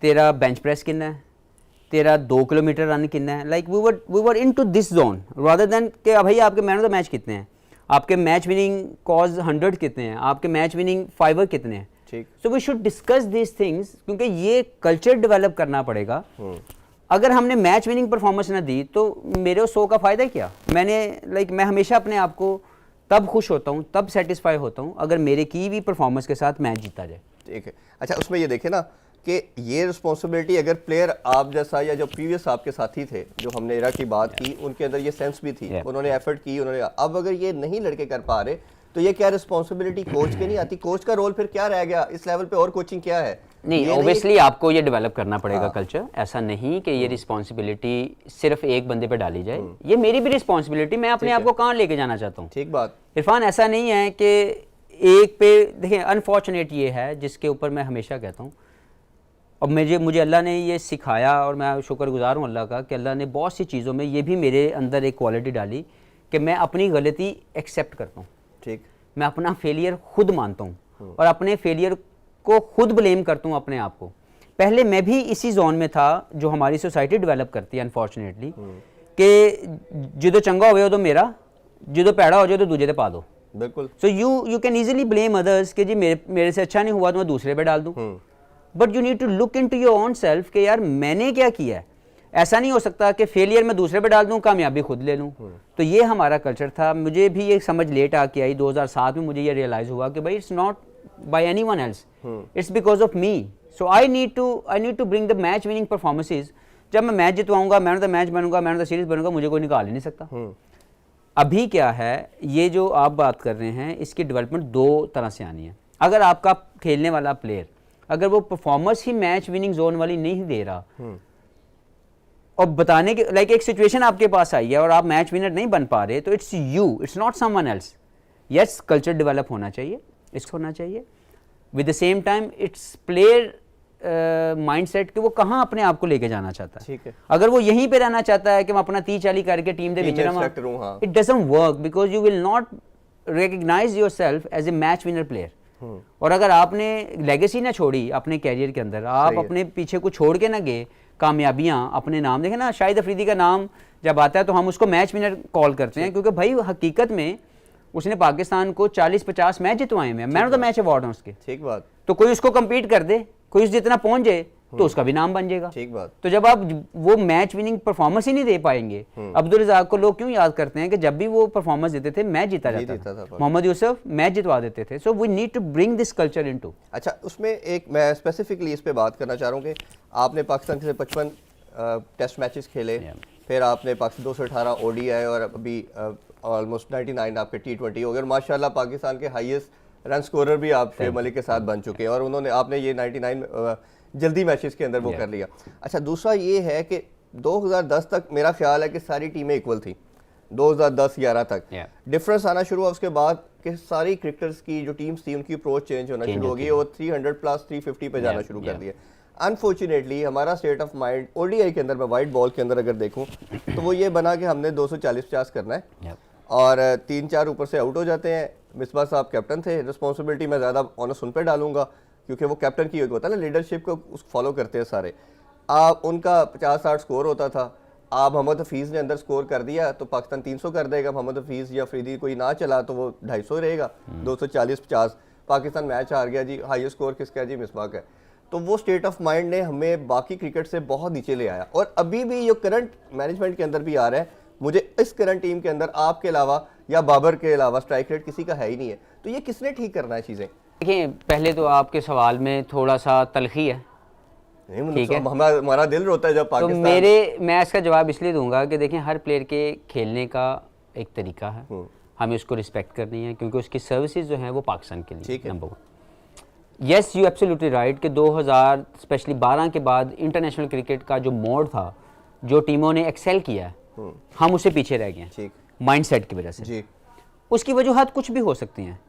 तेरा बेंच प्रेस कितना है, तेरा 2 किलोमीटर रन कितना है। Like we were into this zone rather than कि भाई आपके मैन ऑफ द मैच कितने हैं, आपके मैच विनिंग कॉज 100 कितने हैं, आपके मैच विनिंग फाइवर कितने हैं। ठीक। So we should discuss this things, क्योंकि ये कल्चर डेवलप करना पड़ेगा। अगर हमने मैच विनिंग परफॉर्मेंस ना दी तो मेरे 100 का फ़ायदा क्या। मैं हमेशा अपने आप को तब खुश होता हूँ, तब सेटिस्फाई होता हूँ अगर मेरे की भी परफॉर्मेंस के साथ मैच जीता जाए। ठीक है। अच्छा, उसमें ये देखें ना कि ये रिस्पॉन्सिबिलिटी अगर प्लेयर आप जैसा या जो प्रीवियस आपके साथी थे, जो हमने एरा की बात की, उनके अंदर ये सेंस भी थी, उन्होंने एफर्ट की, उन्होंने, अब अगर ये नहीं लड़के कर पा रहे तो ये क्या रिस्पॉन्सिबिलिटी कोच की नहीं आती? कोच का रोल फिर क्या रह गया इस लेवल पे, और कोचिंग क्या है? नहीं, ऑब्वियसली आपको ये डेवलप करना पड़ेगा कल्चर। ऐसा नहीं कि ये रिस्पॉन्सिबिलिटी सिर्फ एक बंदे पे डाली जाए, ये मेरी भी रिस्पॉन्सिबिलिटी, मैं अपने आप को कहाँ लेके जाना चाहता हूँ। ठीक बात। इरफान, ऐसा नहीं है कि एक पे देखें, अनफॉर्चुनेट ये है जिसके ऊपर मैं हमेशा कहता हूँ, और मुझे अल्लाह ने ये सिखाया और मैं शुक्रगुजार हूँ अल्लाह का कि अल्लाह ने बहुत सी चीज़ों में ये भी मेरे अंदर एक क्वालिटी डाली कि मैं अपनी गलती एक्सेप्ट करता हूँ। ठीक। मैं अपना फेलियर खुद मानता हूँ और अपने फेलियर को खुद ब्लेम करता हूँ अपने आप को। पहले मैं भी इसी जोन में था जो हमारी सोसाइटी डेवलप करती है अनफॉर्चुनेटली, कि जो चंगा हो तो मेरा, जो पैड़ा हो जाए तो दूजे पे पा दो। बिल्कुल। So you can easily blame others कि जी मेरे से अच्छा नहीं हुआ तो मैं दूसरे पे डाल दूँ, but you need to look into your own self कि यार मैंने क्या किया है। ऐसा नहीं हो सकता कि फेलियर मैं दूसरे पे डाल दूं, कामयाबी खुद ले लूं। तो ये हमारा कल्चर था। मुझे भी ये समझ लेट आके आई, 2007 में मुझे ये रियलाइज हुआ कि भाई it's not by anyone else, it's because of me. So I need to bring the match winning performances. जब मैं मैच जितवाऊंगा, मैन ऑफ द मैच बनूंगा, मैन ऑफ द सीरीज बनूंगा, मुझे कोई निकाल ही नहीं सकता। अभी क्या है, ये जो आप बात कर रहे हैं इसकी डेवलपमेंट दो तरह से आनी है। अगर आपका खेलने वाला प्लेयर अगर वो परफॉर्मेंस ही मैच विनिंग जोन वाली नहीं दे रहा, और बताने के लाइक एक सिचुएशन आपके पास आई है और आप मैच विनर नहीं बन पा रहे, तो it's you, it's not someone else. Yes, culture develop होना चाहिए, इसको होना चाहिए। With the same time it's player mindset कि वो कहाँ अपने आप को लेके जाना चाहता है। ठीक है। अगर वो यहीं पे रहना चाहता है कि मैं अपना 30-40 करके टीम दे विच रहा, it doesn't work, because you will not recognise your self as a match winner player. और अगर आपने लेगेसी ना छोड़ी अपने कैरियर के अंदर, आप अपने पीछे कुछ छोड़ के ना गए कामयाबियां अपने नाम, देखें ना शाहिद अफरीदी का नाम जब आता है तो हम उसको मैच विनर कॉल करते हैं, क्योंकि भाई हकीकत में उसने पाकिस्तान को 40-50 मैच जितवाए हैं, man of the match award है उसके। ठीक बात। तो कोई उसको कम्पीट कर दे, कोई उस जितना पहुंच जाए तो उसका भी नाम बन जाएगा। ठीक बात। तो जब आप वो मैच विनिंग परफॉर्मेंस ही नहीं दे पाएंगे, अब्दुल रज़ाक को लोग क्यों याद करते हैं कि जब भी वो परफॉर्मेंस देते थे मैच जीता जाता था। मोहम्मद यूसुफ मैच जितवा देते थे। So we need to bring this culture into. अच्छा, उसमें एक मैं स्पेसिफिकली इस पे बात करना चाह रहा हूँ कि आपने पाकिस्तान से 55 टेस्ट मैचेस खेले, फिर आपने पाकिस्तान 218 ODI और अभी ऑलमोस्ट 99 आपके T20 हो गए, और माशाल्लाह पाकिस्तान के हाईएस्ट रन स्कोरर भी आप शुएब मलिक के साथ बन चुके हैं, और आपने ये 99 जल्दी मैचेस के अंदर वो कर लिया। अच्छा, दूसरा ये है कि 2010 तक मेरा ख्याल है कि सारी टीमें इक्वल थी, 2010-11 तक डिफरेंस आना शुरू हुआ उसके बाद कि सारी क्रिकेटर्स की जो टीम्स थी उनकी अप्रोच चेंज होना शुरू हो गई, और 300+ 350 पे जाना शुरू कर दिया। अनफॉर्चुनेटली हमारा स्टेट ऑफ माइंड ODI के अंदर, मैं वाइट बॉल के अंदर अगर देखूं तो वो ये बना कि हमने 240-50 करना है, और 3-4 ऊपर से आउट हो जाते हैं। मिसबा साहब कैप्टन थे, रिस्पॉन्सिबिलिटी मैं ज़्यादा ऑनर्स उन पर डालूंगा क्योंकि वो कैप्टन की होता है ना, लीडरशिप को उस फॉलो करते हैं सारे। आप उनका 50-60 स्कोर होता था, आप मोहम्मद हफीज़ ने अंदर स्कोर कर दिया तो पाकिस्तान 300 कर देगा, मोहम्मद हफीज़ या अफरीदी कोई ना चला तो वो 250 रहेगा, 240-50 पाकिस्तान मैच हार गया जी, हाईएस्ट स्कोर किसका है जी, मिसबा का है। तो वो स्टेट ऑफ माइंड ने हमें बाकी क्रिकेट से बहुत नीचे ले आया, और अभी भी ये करंट मैनेजमेंट के अंदर भी आ रहा है। मुझे इस करंट टीम के अंदर आपके अलावा या बाबर के अलावा स्ट्राइक रेट किसी का है ही नहीं है, तो ये किसने ठीक करना है चीज़ें? देखिए, पहले तो आपके सवाल में थोड़ा सा तलखी है, ठीक है, हमारा दिल रोता है जब पाकिस्तान। तो मैं इसका जवाब इसलिए दूंगा कि देखें, हर प्लेयर के खेलने का एक तरीका है, हमें उसको रिस्पेक्ट करनी है, क्योंकि उसकी सर्विसेज जो हैं वो पाकिस्तान के लिए number 1। Yes you absolutely right कि 2000 स्पेशली 12 के बाद इंटरनेशनल क्रिकेट का जो मोड था, जो टीमों ने एक्सेल किया है, हम उससे पीछे रह गए हैं ठीक माइंडसेट की वजह से। जी उसकी वजूहत कुछ भी हो सकती हैं।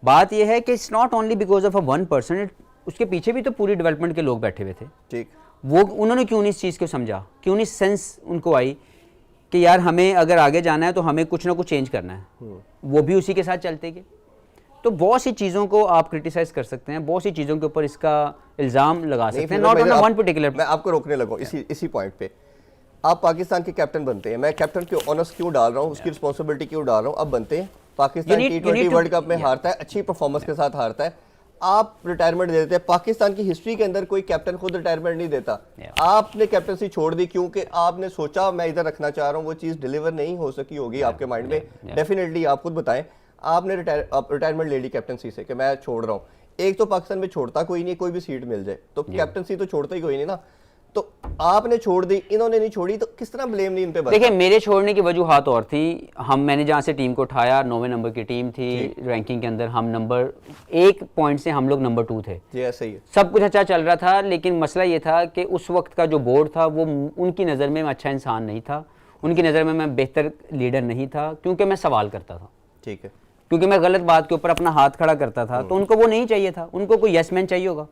बात यह है कि it's not only because of a one person, उसके पीछे भी तो पूरी डेवलपमेंट के लोग बैठे हुए थे। ठीक वो उन्होंने क्यों नहीं इस चीज़ को समझा, क्यों नहीं सेंस उनको आई कि यार हमें अगर आगे जाना है तो हमें कुछ ना कुछ चेंज करना है, वो भी उसी के साथ चलते गए। तो बहुत सी चीज़ों को आप क्रिटिसाइज कर सकते हैं, बहुत सी चीज़ों के ऊपर इसका इल्ज़ाम लगा सकते हैं, नॉट ऑन वन पर्टिकुलर। मैं आपको रोकने लगा इसी पॉइंट पे। आप पाकिस्तान के कैप्टन बनते हैं, मैं कैप्टन के ऑनर्स क्यों डाल रहा हूँ, उसकी रिस्पॉन्सिबिलिटी क्यों डाल रहा हूँ। अब बनते हैं, पाकिस्तान T20 वर्ल्ड कप में हारता है, अच्छी परफॉर्मेंस के साथ हारता है, आप रिटायरमेंट दे देते हैं। पाकिस्तान की हिस्ट्री के अंदर कोई कैप्टन खुद रिटायरमेंट नहीं देता। आपने कैप्टनसी छोड़ दी क्योंकि आपने सोचा मैं इधर रखना चाह रहा हूँ, वो चीज़ डिलीवर नहीं हो सकी होगी आपके माइंड में। डेफिनेटली आप खुद बताएं, आपने रिटायरमेंट ले ली कैप्टनसी से कि मैं छोड़ रहा हूँ। एक तो पाकिस्तान में छोड़ता कोई नहीं, कोई भी सीट मिल जाए तो कैप्टनसी तो छोड़ता ही कोई नहीं ना। तो आपने छोड़ दी, इन्होंने नहीं छोड़ी, तो किस तरह ब्लेम नहीं इन पे बनता? देखिए मेरे छोड़ने की वजूहत और थी। मैंने जहाँ से टीम को उठाया 9वें नंबर की टीम थी रैंकिंग के अंदर, हम नंबर 1 पॉइंट से हम लोग नंबर 2 थे। जी ऐसा ही है। सब कुछ अच्छा चल रहा था, लेकिन मसला ये था कि उस वक्त का जो बोर्ड था वो उनकी नज़र में मैं अच्छा इंसान नहीं था, उनकी नज़र में मैं बेहतर लीडर नहीं था, क्योंकि मैं सवाल करता था। ठीक है। क्योंकि मैं गलत बात के ऊपर अपना हाथ खड़ा करता था, तो उनको वो नहीं चाहिए था, उनको कोई यस मैन चाहिए होगा।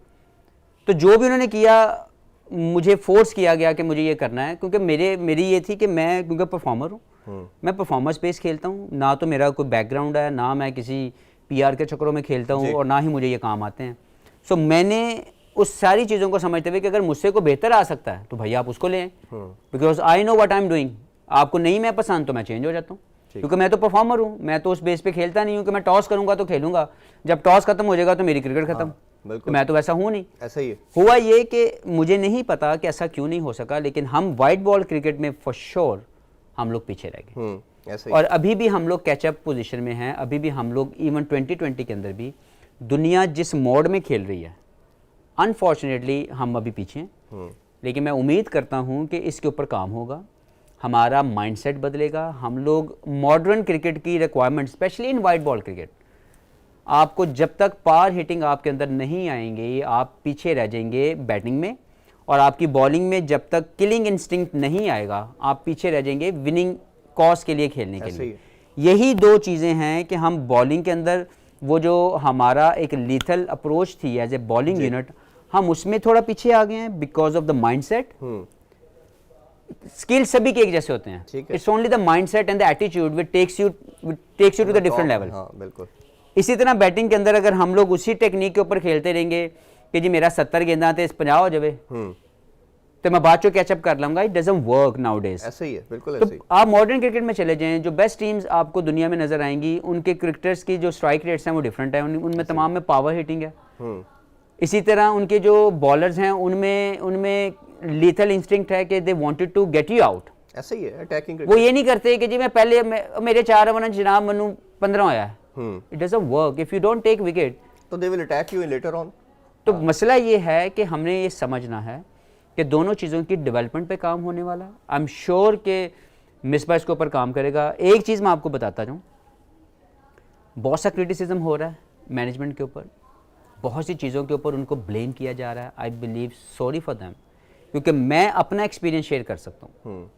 तो जो भी उन्होंने किया, मुझे फोर्स किया गया कि मुझे ये करना है, क्योंकि मेरी ये थी कि मैं क्योंकि परफॉर्मर हूँ, मैं परफॉर्मेंस बेस खेलता हूँ, ना तो मेरा कोई बैकग्राउंड है, ना मैं किसी पीआर के चक्करों में खेलता हूँ, और ना ही मुझे ये काम आते हैं। सो मैंने उस सारी चीज़ों को समझते हुए कि अगर मुझसे को बेहतर आ सकता है तो भाई आप उसको लें, because I know what I am doing. आपको नहीं मैं पसंद तो मैं चेंज हो जाता हूँ, क्योंकि मैं तो परफॉर्मर हूँ, मैं तो उस बेस पे खेलता नहीं हूँ कि मैं टॉस करूँगा तो खेलूंगा, जब टॉस खत्म हो जाएगा तो मेरी क्रिकेट खत्म। तो मैं तो वैसा हूँ नहीं। ऐसा ही है। हुआ ये कि मुझे नहीं पता कि ऐसा क्यों नहीं हो सका, लेकिन हम वाइट बॉल क्रिकेट में फॉर श्योर हम लोग पीछे रह गए, ऐसा ही। और अभी भी हम लोग कैचअप पोजीशन में हैं। अभी भी हम लोग इवन 2020 के अंदर भी दुनिया जिस मोड में खेल रही है, अनफॉर्चुनेटली हम अभी पीछे हैं। लेकिन मैं उम्मीद करता हूँ कि इसके ऊपर काम होगा, हमारा माइंडसेट बदलेगा, हम लोग मॉडर्न क्रिकेट की requirement, specially in white ball cricket, आपको जब तक पावर हिटिंग आपके अंदर नहीं आएंगे आप पीछे रह जाएंगे बैटिंग में, और आपकी बॉलिंग में जब तक किलिंग इंस्टिंक्ट नहीं आएगा आप पीछे रह जाएंगे विनिंग कॉज के लिए खेलने के लिए। यही दो चीज़ें हैं कि हम बॉलिंग के अंदर वो जो हमारा एक लीथल अप्रोच थी एज ए बॉलिंग यूनिट, हम उसमें थोड़ा पीछे आ गए हैं because of the mindset. Skill सभी के एक जैसे होते हैं, it's only the mindset and the attitude which takes you to the different level. बिल्कुल। इसी तरह बैटिंग के अंदर अगर हम लोग उसी टेक्निक के ऊपर खेलते रहेंगे कि जी मेरा 70 गेंदा थे 50 हो जाए तो मैं बाद चो कैचअप कर लूंगा, इट डजंट वर्क नाउडेज। ऐसे ही है, बिल्कुल तो ऐसे ही। आप मॉडर्न क्रिकेट में चले जाएं, जो बेस्ट टीम्स आपको दुनिया में नजर आएंगी उनके क्रिकेटर्स की जो स्ट्राइक रेट्स हैं वो डिफरेंट है, उनमें तमाम में पावर हिटिंग है। इसी तरह उनके जो बॉलर्स हैं उनमें लीथल इंस्टिंक्ट है कि they wanted to get you out. ऐसे ही है अटैकिंग। वो ये नहीं करते कि जी मैं पहले मेरे 4 ओवर जनाब मनु 15 होया है। It doesn't work if you don't take wicket. तो they will attack you later on. तो मसला ये है कि हमने ये समझना है कि दोनों चीज़ों की डेवलपमेंट पे काम होने वाला। आई एम श्योर कि मिसबा इसके ऊपर काम करेगा। एक चीज़ मैं आपको बताता जाऊँ, बहुत सा क्रिटिसिज्म हो रहा है मैनेजमेंट के ऊपर, बहुत सी चीज़ों के ऊपर उनको ब्लेम किया जा रहा है। I believe sorry for them, क्योंकि मैं अपना एक्सपीरियंस शेयर कर सकता हूँ।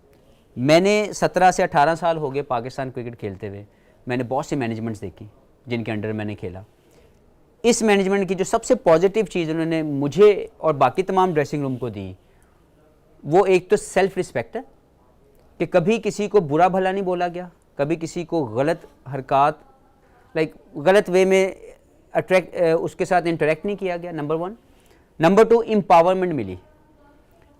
मैंने 17 से 18 साल हो गए पाकिस्तान क्रिकेट खेलते हुए, मैंने बहुत सी मैनेजमेंट्स देखी जिनके अंडर मैंने खेला। इस मैनेजमेंट की जो सबसे पॉजिटिव चीज़ उन्होंने मुझे और बाकी तमाम ड्रेसिंग रूम को दी, वो एक तो सेल्फ रिस्पेक्ट है कि कभी किसी को बुरा भला नहीं बोला गया, कभी किसी को गलत हरकत गलत वे में उसके साथ इंटरेक्ट नहीं किया गया, नंबर 1। नंबर 2, एम्पावरमेंट मिली।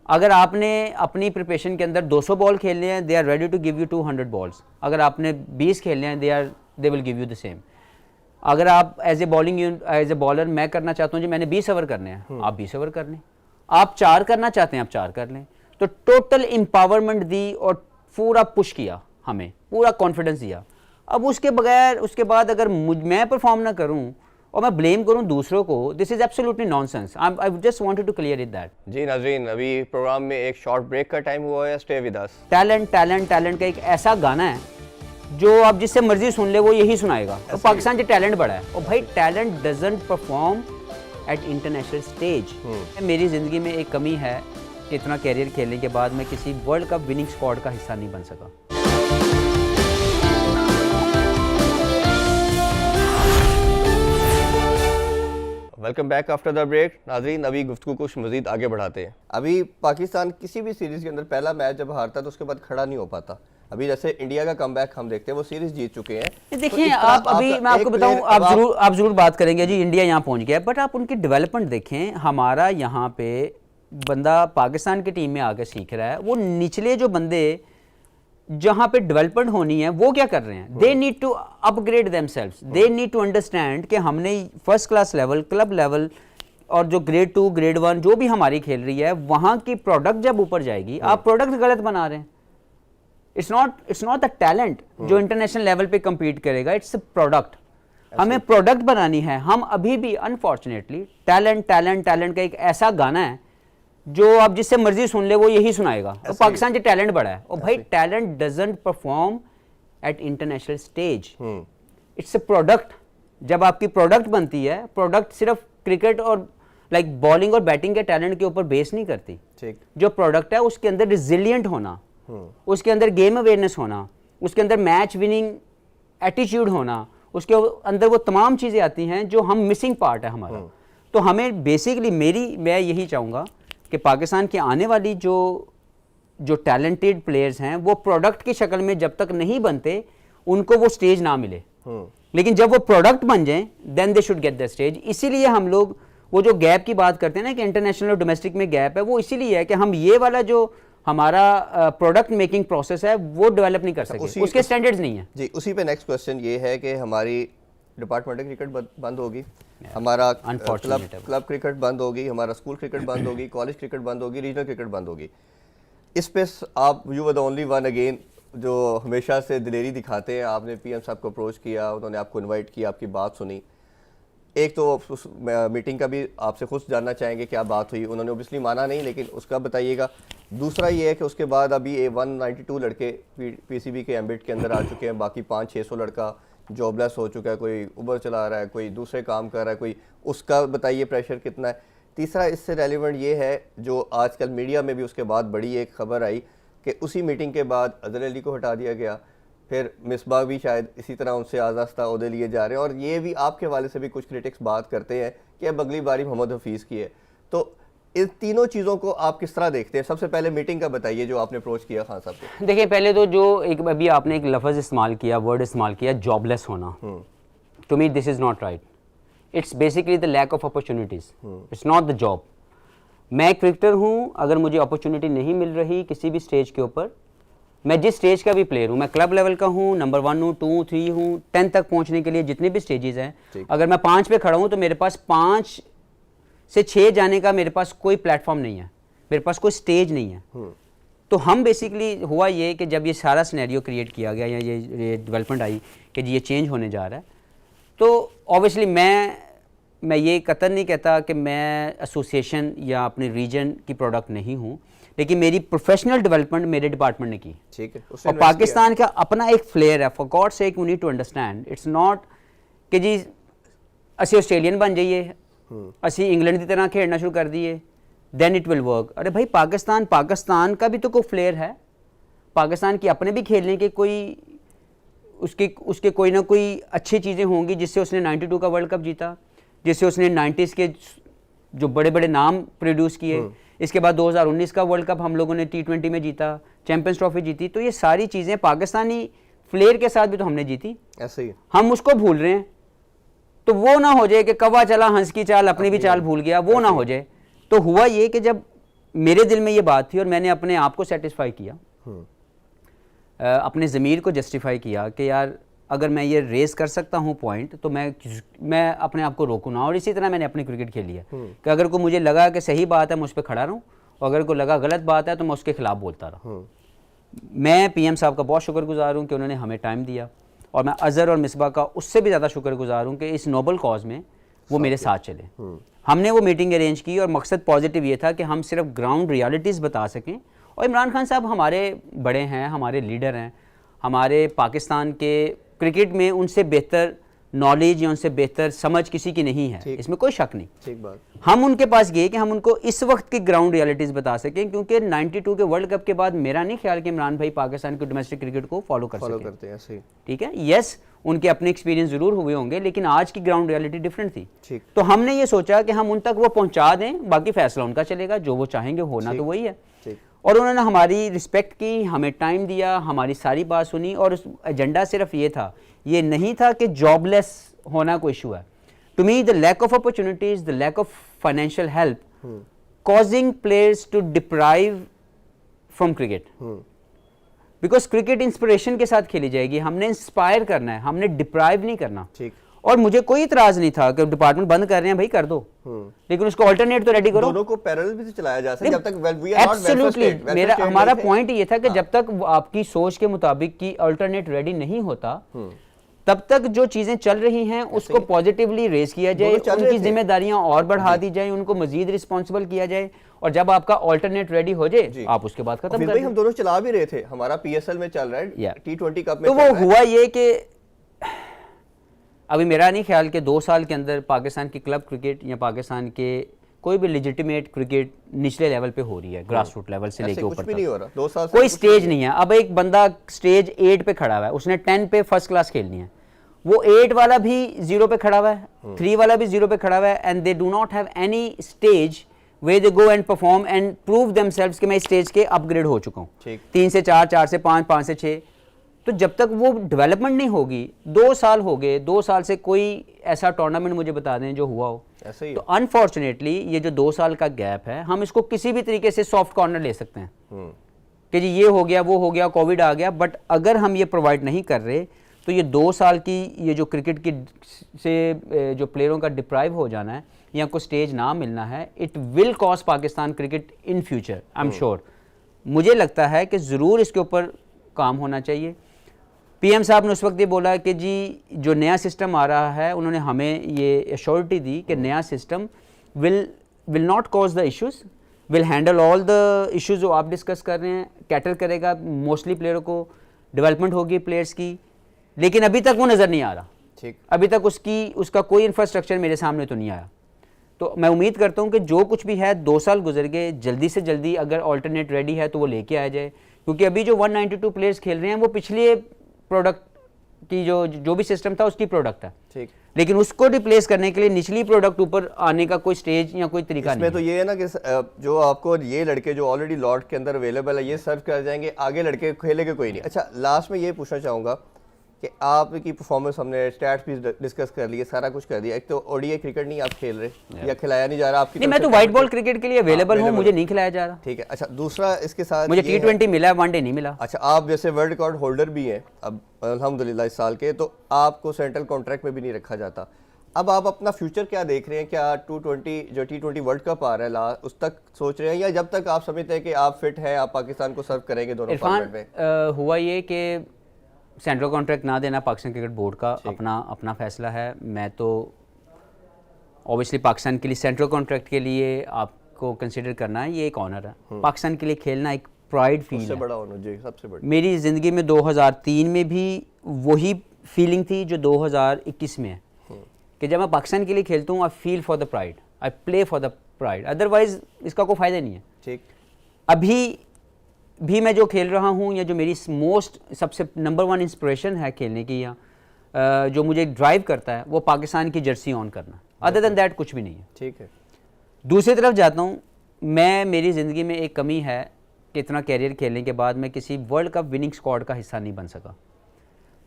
अगर आपने अपनी प्रिपरेशन के अंदर 200 बॉल खेलने हैं, they are ready to give you 200 balls. अगर आपने 20 खेलने हैं, they will give you the same. अगर आप एज ए बॉलर मैं करना चाहता हूँ जी मैंने 20 ओवर करने हैं, आप 20 ओवर कर लें। आप 4 करना चाहते हैं, आप 4 कर लें। तो टोटल एम्पावरमेंट दी और पूरा पुश किया, हमें पूरा कॉन्फिडेंस दिया। अब उसके बाद अगर मैं परफॉर्म ना करूँ और मैं ब्लेम करूं दूसरों को, this is absolutely nonsense. I just wanted to clear it that. जी नाज़रीन, अभी प्रोग्राम में एक शॉर्ट ब्रेक का टाइम हुआ है, स्टे विद अस। टैलेंट का एक ऐसा गाना है जो आप जिससे मर्जी सुन ले वो यही सुनाएगा। और पाकिस्तान से टैलेंट बड़ा है, और भाई talent doesn't perform at international stage. मेरी ज़िंदगी में एक कमी है कि इतना कैरियर खेलने के बाद मैं किसी वर्ल्ड कप विनिंग स्क्वाड का हिस्सा नहीं बन सका। Welcome back after the break. नाज़रीन, अभी गुफ्तगू कुछ मज़ीद आगे बढ़ाते हैं। अभी पाकिस्तान किसी भी सीरीज़ के अंदर पहला मैच जब हारता है तो उसके बाद खड़ा नहीं हो पाता। अभी जैसे इंडिया का कमबैक हम देखते हैं, वो सीरीज़ जीत चुके हैं। देखिए आप अभी मैं आपको बताऊं, आप जरूर बात करेंगे जी इंडिया यहाँ पहुँच गया, बट आप उनकी डेवलपमेंट देखें। हमारा यहाँ पे बंदा पाकिस्तान की टीम में आकर सीख रहा है, वो निचले जो बंदे जहाँ पे डेवलपमेंट होनी है वो क्या कर रहे हैं? They need to upgrade themselves, they need to understand कि हमने first class level, club level और जो ग्रेड 2 ग्रेड 1 जो भी हमारी खेल रही है, वहाँ की प्रोडक्ट जब ऊपर जाएगी। आप प्रोडक्ट गलत बना रहे हैं। इट्स नॉट द टैलेंट जो इंटरनेशनल लेवल पे compete करेगा, इट्स प्रोडक्ट। हमें प्रोडक्ट बनानी है। हम अभी भी अनफॉर्चुनेटली टैलेंट टैलेंट टैलेंट का एक ऐसा गाना है जो आप जिससे मर्जी सुन ले वो यही सुनाएगा। तो पाकिस्तान से टैलेंट बड़ा है और भाई talent doesn't perform at international stage, it's a product. जब आपकी प्रोडक्ट बनती है, प्रोडक्ट सिर्फ क्रिकेट और लाइक बॉलिंग और बैटिंग के टैलेंट के ऊपर बेस नहीं करती। जो प्रोडक्ट है उसके अंदर रिजिलियंट होना, उसके अंदर गेम अवेयरनेस होना, उसके अंदर मैच विनिंग एटीट्यूड होना, उसके अंदर वो तमाम चीज़ें आती हैं जो हम मिसिंग पार्ट है हमारा। तो हमें बेसिकली मैं यही चाहूँगा कि पाकिस्तान की आने वाली जो टैलेंटेड प्लेयर्स हैं वो प्रोडक्ट की शक्ल में जब तक नहीं बनते उनको वो स्टेज ना मिले, लेकिन जब वो प्रोडक्ट बन जाएं then they should get the stage. इसीलिए हम लोग वो जो गैप की बात करते हैं ना कि इंटरनेशनल और डोमेस्टिक में गैप है, वो इसीलिए है कि हम ये वाला जो हमारा प्रोडक्ट मेकिंग प्रोसेस है वो डेवलप नहीं कर सके, उसके स्टैंडर्ड्स नहीं है जी। उसी पे नेक्स्ट क्वेश्चन ये है कि हमारी डिपार्टमेंटल क्रिकेट बंद होगी, हमारा क्लब क्रिकेट बंद होगी, हमारा स्कूल क्रिकेट बंद होगी, कॉलेज क्रिकेट बंद होगी, रीजनल क्रिकेट बंद होगी। इस पे आप you were the only one again जो हमेशा से दिलेरी दिखाते हैं। आपने पीएम साहब को अप्रोच किया, उन्होंने आपको इनवाइट किया, आपकी बात सुनी। एक तो उस मीटिंग का भी आपसे खुद जानना चाहेंगे क्या बात हुई। उन्होंने ओबियसली माना नहीं, लेकिन उसका बताइएगा। दूसरा ये है कि उसके बाद अभी 192 लड़के पीसीबी के एम्बिट के अंदर आ चुके हैं, बाकी 500-600 लड़का जॉबलेस हो चुका है, कोई उबर चला रहा है, कोई दूसरे काम कर रहा है, कोई उसका बताइए प्रेशर कितना है। तीसरा इससे रेलिवेंट ये है जो आजकल मीडिया में भी उसके बाद बड़ी एक खबर आई कि उसी मीटिंग के बाद अजहर अली को हटा दिया गया, फिर मिसबाह भी शायद इसी तरह उनसे आज़ास्ता ओहदे लिए जा रहे हैं, और ये भी आपके हवाले से भी कुछ क्रिटिक्स बात करते हैं कि अब अगली बारी मोहम्मद हफीज़ की है। तो इन तीनों चीज़ों को आप किस तरह देखते हैं? सबसे पहले मीटिंग का बताइए जो आपने अप्रोच किया खान साहब को। देखिए पहले तो जो एक अभी आपने एक लफ्ज़ इस्तेमाल किया, वर्ड इस्तेमाल किया, जॉबलेस होना, to me this is not right. It's basically the lack of opportunities, it's not the job. मैं एक क्रिकेटर हूँ, अगर मुझे अपॉर्चुनिटी नहीं मिल रही किसी भी स्टेज के ऊपर, मैं जिस स्टेज का भी प्लेयर हूँ, मैं क्लब लेवल का हूँ, नंबर 1 हूँ, 2, 3 हूँ, 10 तक पहुँचने के लिए जितने भी स्टेजेस हैं, अगर मैं 5 पे खड़ा हूँ तो मेरे पास 5 से 6 जाने का मेरे पास कोई प्लेटफॉर्म नहीं है, मेरे पास कोई स्टेज नहीं है। तो हम बेसिकली हुआ ये कि जब ये सारा सिनेरियो क्रिएट किया गया या ये डेवलपमेंट आई कि जी ये चेंज होने जा रहा है, तो ऑब्वियसली मैं ये कतई नहीं कहता कि मैं एसोसिएशन या अपने रीजन की प्रोडक्ट नहीं हूँ, लेकिन मेरी प्रोफेशनल डेवलपमेंट मेरे डिपार्टमेंट ने की। ठीक है। और पाकिस्तान का अपना एक फ्लेयर है, for god sake we need to understand, it's not कि जी असी ऑस्ट्रेलियन बन जाइए, असी इंग्लैंड की तरह खेलना शुरू कर दिए, देन इट विल वर्क। अरे भाई पाकिस्तान का भी तो कोई फ्लेयर है, पाकिस्तान की अपने भी खेलने के कोई उसके कोई ना कोई अच्छी चीज़ें होंगी जिससे उसने 92 का वर्ल्ड कप जीता, जिससे उसने 90s के जो बड़े बड़े नाम प्रोड्यूस किए। इसके बाद 2019 का वर्ल्ड कप हम लोगों ने T20 में जीता, चैंपियंस ट्रॉफी जीती। तो ये सारी चीज़ें पाकिस्तानी फ्लेयर के साथ भी तो हमने जीती, ऐसे ही हम उसको भूल रहे हैं। तो वो ना हो जाए कि कौवा चला हंस की चाल, अपनी भी चाल भूल गया, वो ना हो जाए। तो हुआ ये कि जब मेरे दिल में ये बात थी और मैंने अपने आप को सेटिस्फाई किया, अपने ज़मीर को जस्टिफाई किया कि यार अगर मैं ये रेस कर सकता हूँ पॉइंट, तो मैं अपने आप को रोकूँ ना। और इसी तरह मैंने अपनी क्रिकेट खेली है कि अगर को मुझे लगा कि सही बात है मैं उस पर खड़ा रहूँ, और अगर को लगा गलत बात है तो मैं उसके खिलाफ बोलता रहा। मैं पीएम साहब का बहुत शुक्रगुजार हूँ कि उन्होंने हमें टाइम दिया, और मैं अज़हर और मिसबा का उससे भी ज़्यादा शुक्रगुजार हूँ कि इस नोबल कॉज में वो मेरे साथ चले। हमने वो मीटिंग अरेंज की और मकसद पॉजिटिव ये था कि हम सिर्फ ग्राउंड रियलिटीज़ बता सकें। और इमरान खान साहब हमारे बड़े हैं, हमारे लीडर हैं, हमारे पाकिस्तान के क्रिकेट में उनसे बेहतर नॉलेज या उनसे बेहतर समझ किसी की नहीं है, इसमें कोई शक नहीं। ठीक बात। हम उनके पास गए कि हम उनको इस वक्त की ग्राउंड रियलिटीज़ बता सकें, क्योंकि 92 के वर्ल्ड कप के बाद मेरा नहीं ख्याल कि इमरान भाई पाकिस्तान के डोमेस्टिक क्रिकेट को फॉलो करते हैं, सही। ठीक है, यस उनके अपने एक्सपीरियंस जरूर हुए होंगे, लेकिन आज की ग्राउंड रियलिटी डिफरेंट थी। ठीक। तो हमने ये सोचा कि हम उन तक वो पहुंचा दें, बाकी फैसला उनका चलेगा, जो वो चाहेंगे होना तो वही है। और उन्होंने हमारी रिस्पेक्ट की, हमें टाइम दिया, हमारी सारी बात सुनी, और उस एजेंडा सिर्फ ये था, ये नहीं था कि जॉबलेस होना कोई इशू है। To me the lack of opportunities, the lack of financial help causing players to deprive from cricket, because cricket inspiration के साथ खेली जाएगी, हमने इंस्पायर करना है, हमने डिप्राइव नहीं करना। ठीक। और मुझे कोई इतराज नहीं था कि डिपार्टमेंट बंद कर रहे हैं, भाई कर दो, लेकिन उसको अल्टरनेट तो रेडी करो। दोनों को पैरेलल भी तो चलाया जा सकता है जब तक वी आर नॉट एब्सोल्युटली। मेरा हमारा पॉइंट ये था कि जब तक आपकी सोच के मुताबिक की अल्टरनेट रेडी नहीं होता, तब तक जो चीजें चल रही हैं उसको पॉजिटिवली रेज किया जाए, उनकी जिम्मेदारियां और बढ़ा दी जाए, उनको मजीद रिस्पॉन्सिबल किया जाए, और जब आपका अल्टरनेट रेडी हो जाए आप उसके बाद खत्म कर दें। हम दोनों चला भी रहे थे, हमारा पीएसएल में चल रहा है, T20 कप में तो वो हुआ ये कि अभी मेरा नहीं ख्याल कि 2 साल के अंदर पाकिस्तान की क्लब क्रिकेट या पाकिस्तान के कोई भी लेजिटिमेट क्रिकेट निचले लेवल पे हो रही है, ग्रास रूट लेवल से लेके ऊपर तक। 2 साल कोई स्टेज नहीं है। अब एक बंदा स्टेज 8 पे खड़ा हुआ है, उसने 10 पे फर्स्ट क्लास खेलनी है, वो 8 वाला भी 0 पे खड़ा हुआ है, 3 वाला भी 0 पे खड़ा हुआ है, and they do not have any stage way they go and perform and prove themselves कि मैं इस स्टेज के अपग्रेड हो चुका हूँ। 3 से 4, 4 से 5, 5 से 6। तो जब तक वो डेवलपमेंट नहीं होगी, 2 साल हो गए, 2 साल से कोई ऐसा टूर्नामेंट मुझे बता दें जो हुआ हो। ऐसे ही तो अनफॉर्चुनेटली ये जो 2 साल का गैप है, हम इसको किसी भी तरीके से सॉफ्ट कॉर्नर ले सकते हैं कि जी ये हो गया, वो हो गया, कोविड आ गया, बट अगर हम ये प्रोवाइड नहीं कर रहे तो ये 2 साल की ये जो क्रिकेट की से जो प्लेयरों का डिप्राइव हो जाना है या कोई स्टेज ना मिलना है, it will cost Pakistan cricket in future, I am sure. मुझे लगता है कि ज़रूर इसके ऊपर काम होना चाहिए। पीएम साहब ने उस वक्त ये बोला कि जी जो नया सिस्टम आ रहा है, उन्होंने हमें ये एश्योरिटी दी कि नया system will not cause the issues, will handle all the issues जो आप डिस्कस कर रहे हैं, कैटर करेगा मोस्टली प्लेयरों को, डेवलपमेंट होगी प्लेयर्स की, लेकिन अभी तक वो नज़र नहीं आ रहा। ठीक। अभी तक उसका कोई इंफ्रास्ट्रक्चर मेरे सामने तो नहीं आया। तो मैं उम्मीद करता हूँ कि जो कुछ भी है, 2 साल गुजर गए, जल्दी से जल्दी अगर ऑल्टरनेट रेडी है तो वो लेके आया जाए, क्योंकि अभी जो 192 प्लेयर्स खेल रहे हैं वो पिछले प्रोडक्ट की जो भी सिस्टम था उसकी प्रोडक्ट है। ठीक। लेकिन उसको रिप्लेस करने के लिए निचली प्रोडक्ट ऊपर आने का कोई स्टेज या कोई तरीका नहीं है। तो ये है ना कि जो आपको ये लड़के जो ऑलरेडी लॉट के अंदर अवेलेबल है ये सर्व कर जाएंगे, आगे लड़के खेलेंगे कोई नहीं। अच्छा, लास्ट में ये पूछना चाहूँगा कि आपकी परफॉर्मेंस, हमने स्टैट्स भी डिस्कस कर लिए, सारा कुछ कर दिया, एक तो ओडीआई क्रिकेट नहीं आप खेल रहे या खिलाया नहीं जा रहा आपकी। नहीं, मैं तो वाइट बॉल क्रिकेट के लिए अवेलेबल हूँ, मुझे नहीं खिलाया जा रहा। ठीक है। अच्छा, दूसरा इसके साथ मुझे T20 मिला, वनडे नहीं मिला। अच्छा, आप जैसे वर्ल्ड रिकॉर्ड होल्डर भी हैं अब अल्हम्दुलिल्लाह इस साल के, तो आपको सेंट्रल कॉन्ट्रैक्ट में भी नहीं रखा जाता। अब आप अपना फ्यूचर क्या देख रहे हैं? क्या 220 जो T20 वर्ल्ड कप आ रहा है उस तक सोच रहे हैं, या जब तक आप समझते हैं कि आप फिट हैं आप पाकिस्तान को सर्व करेंगे दोनों फॉर्मेट में? हुआ ये कि सेंट्रल कॉन्ट्रैक्ट ना देना पाकिस्तान क्रिकेट बोर्ड का अपना फैसला है। मैं तो ऑब्वियसली पाकिस्तान के लिए सेंट्रल कॉन्ट्रैक्ट के लिए आपको कंसिडर करना है, ये एक ऑनर है। पाकिस्तान के लिए खेलना एक प्राइड फील है, सबसे बड़ा ऑनर जी, सबसे बड़ा। मेरी ज़िंदगी में 2003 में भी वही फीलिंग थी जो 2021 में है कि जब मैं पाकिस्तान के लिए खेलता हूँ, I feel for the pride, I play for the pride, otherwise इसका कोई फ़ायदा नहीं है। ठीक। अभी भी मैं जो खेल रहा हूँ या जो मेरी सबसे नंबर 1 इंस्पिरेशन है खेलने की, या जो मुझे ड्राइव करता है, वो पाकिस्तान की जर्सी ऑन करना। अदर देन दैट कुछ भी नहीं है। ठीक है। दूसरी तरफ जाता हूँ, मेरी ज़िंदगी में एक कमी है कि इतना कैरियर खेलने के बाद मैं किसी वर्ल्ड कप विनिंग स्क्वाड का हिस्सा नहीं बन सका।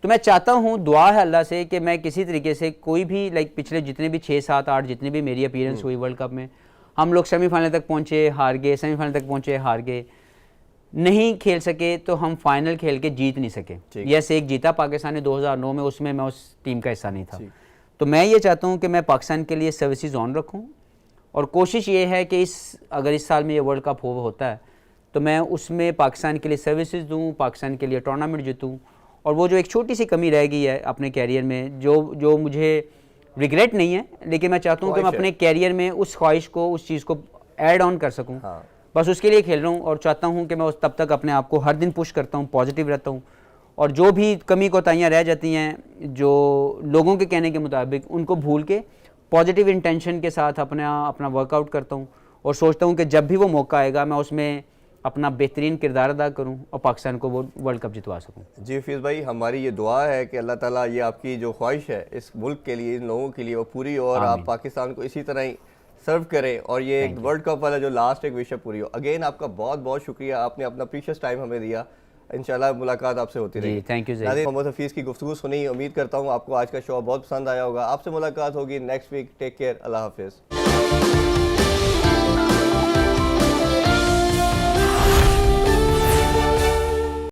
तो मैं चाहता हूँ, दुआ है अल्लाह से कि मैं किसी तरीके से कोई भी पिछले जितने भी 6, 7, 8 जितने भी मेरी अपीयरेंस हुई वर्ल्ड कप में, हम लोग सेमीफाइनल तक पहुँचे, हार गए, सेमीफाइनल तक पहुँचे, हार गए, नहीं खेल सके तो हम फाइनल खेल के जीत नहीं सके। यस, एक जीता पाकिस्तान ने 2009 में, उसमें मैं उस टीम का हिस्सा नहीं था। तो मैं ये चाहता हूँ कि मैं पाकिस्तान के लिए सर्विसेज ऑन रखूँ, और कोशिश ये है कि अगर इस साल में ये वर्ल्ड कप होता है तो मैं उसमें पाकिस्तान के लिए सर्विसेज दूँ, पाकिस्तान के लिए टूर्नामेंट जीतूँ। और वो जो एक छोटी सी कमी रह गई है अपने कैरियर में, जो मुझे रिग्रेट नहीं है, लेकिन मैं चाहता हूँ कि मैं अपने कैरियर में उस ख्वाहिश को, उस चीज़ को ऐड ऑन कर सकूँ। बस उसके लिए खेल रहा हूँ, और चाहता हूँ कि मैं तब तक अपने आप को हर दिन पुश करता हूँ, पॉजिटिव रहता हूँ, और जो भी कमी कोताहियाँ रह जाती हैं जो लोगों के कहने के मुताबिक, उनको भूल के पॉजिटिव इंटेंशन के साथ अपना वर्कआउट करता हूँ और सोचता हूँ कि जब भी वो मौका आएगा मैं उसमें अपना बेहतरीन किरदार अदा करूँ और पाकिस्तान को वो वर्ल्ड कप जितवा सकूँ। जी हफीज़ भाई, हमारी ये दुआ है कि अल्लाह ताला ये आपकी जो ख्वाहिश है इस मुल्क के लिए, इन लोगों के लिए, वो पूरी और आप पाकिस्तान को इसी तरह ही सर्व करें और ये एक वर्ल्ड कप वाला जो लास्ट एक विश पूरी हो। अगेन आपका बहुत बहुत शुक्रिया, आपने अपना प्रीशियस टाइम हमें दिया। इंशाल्लाह मुलाकात आपसे होती रहेगी। Thank you. नाज़रीन, मोहम्मद हफीज़ की गुफ्तगू सुनी, उम्मीद करता हूँ आपको आज का शो बहुत पसंद आया होगा। आपसे मुलाकात होगी नेक्स्ट वीक। टेक केयर, अल्लाह हाफिज़।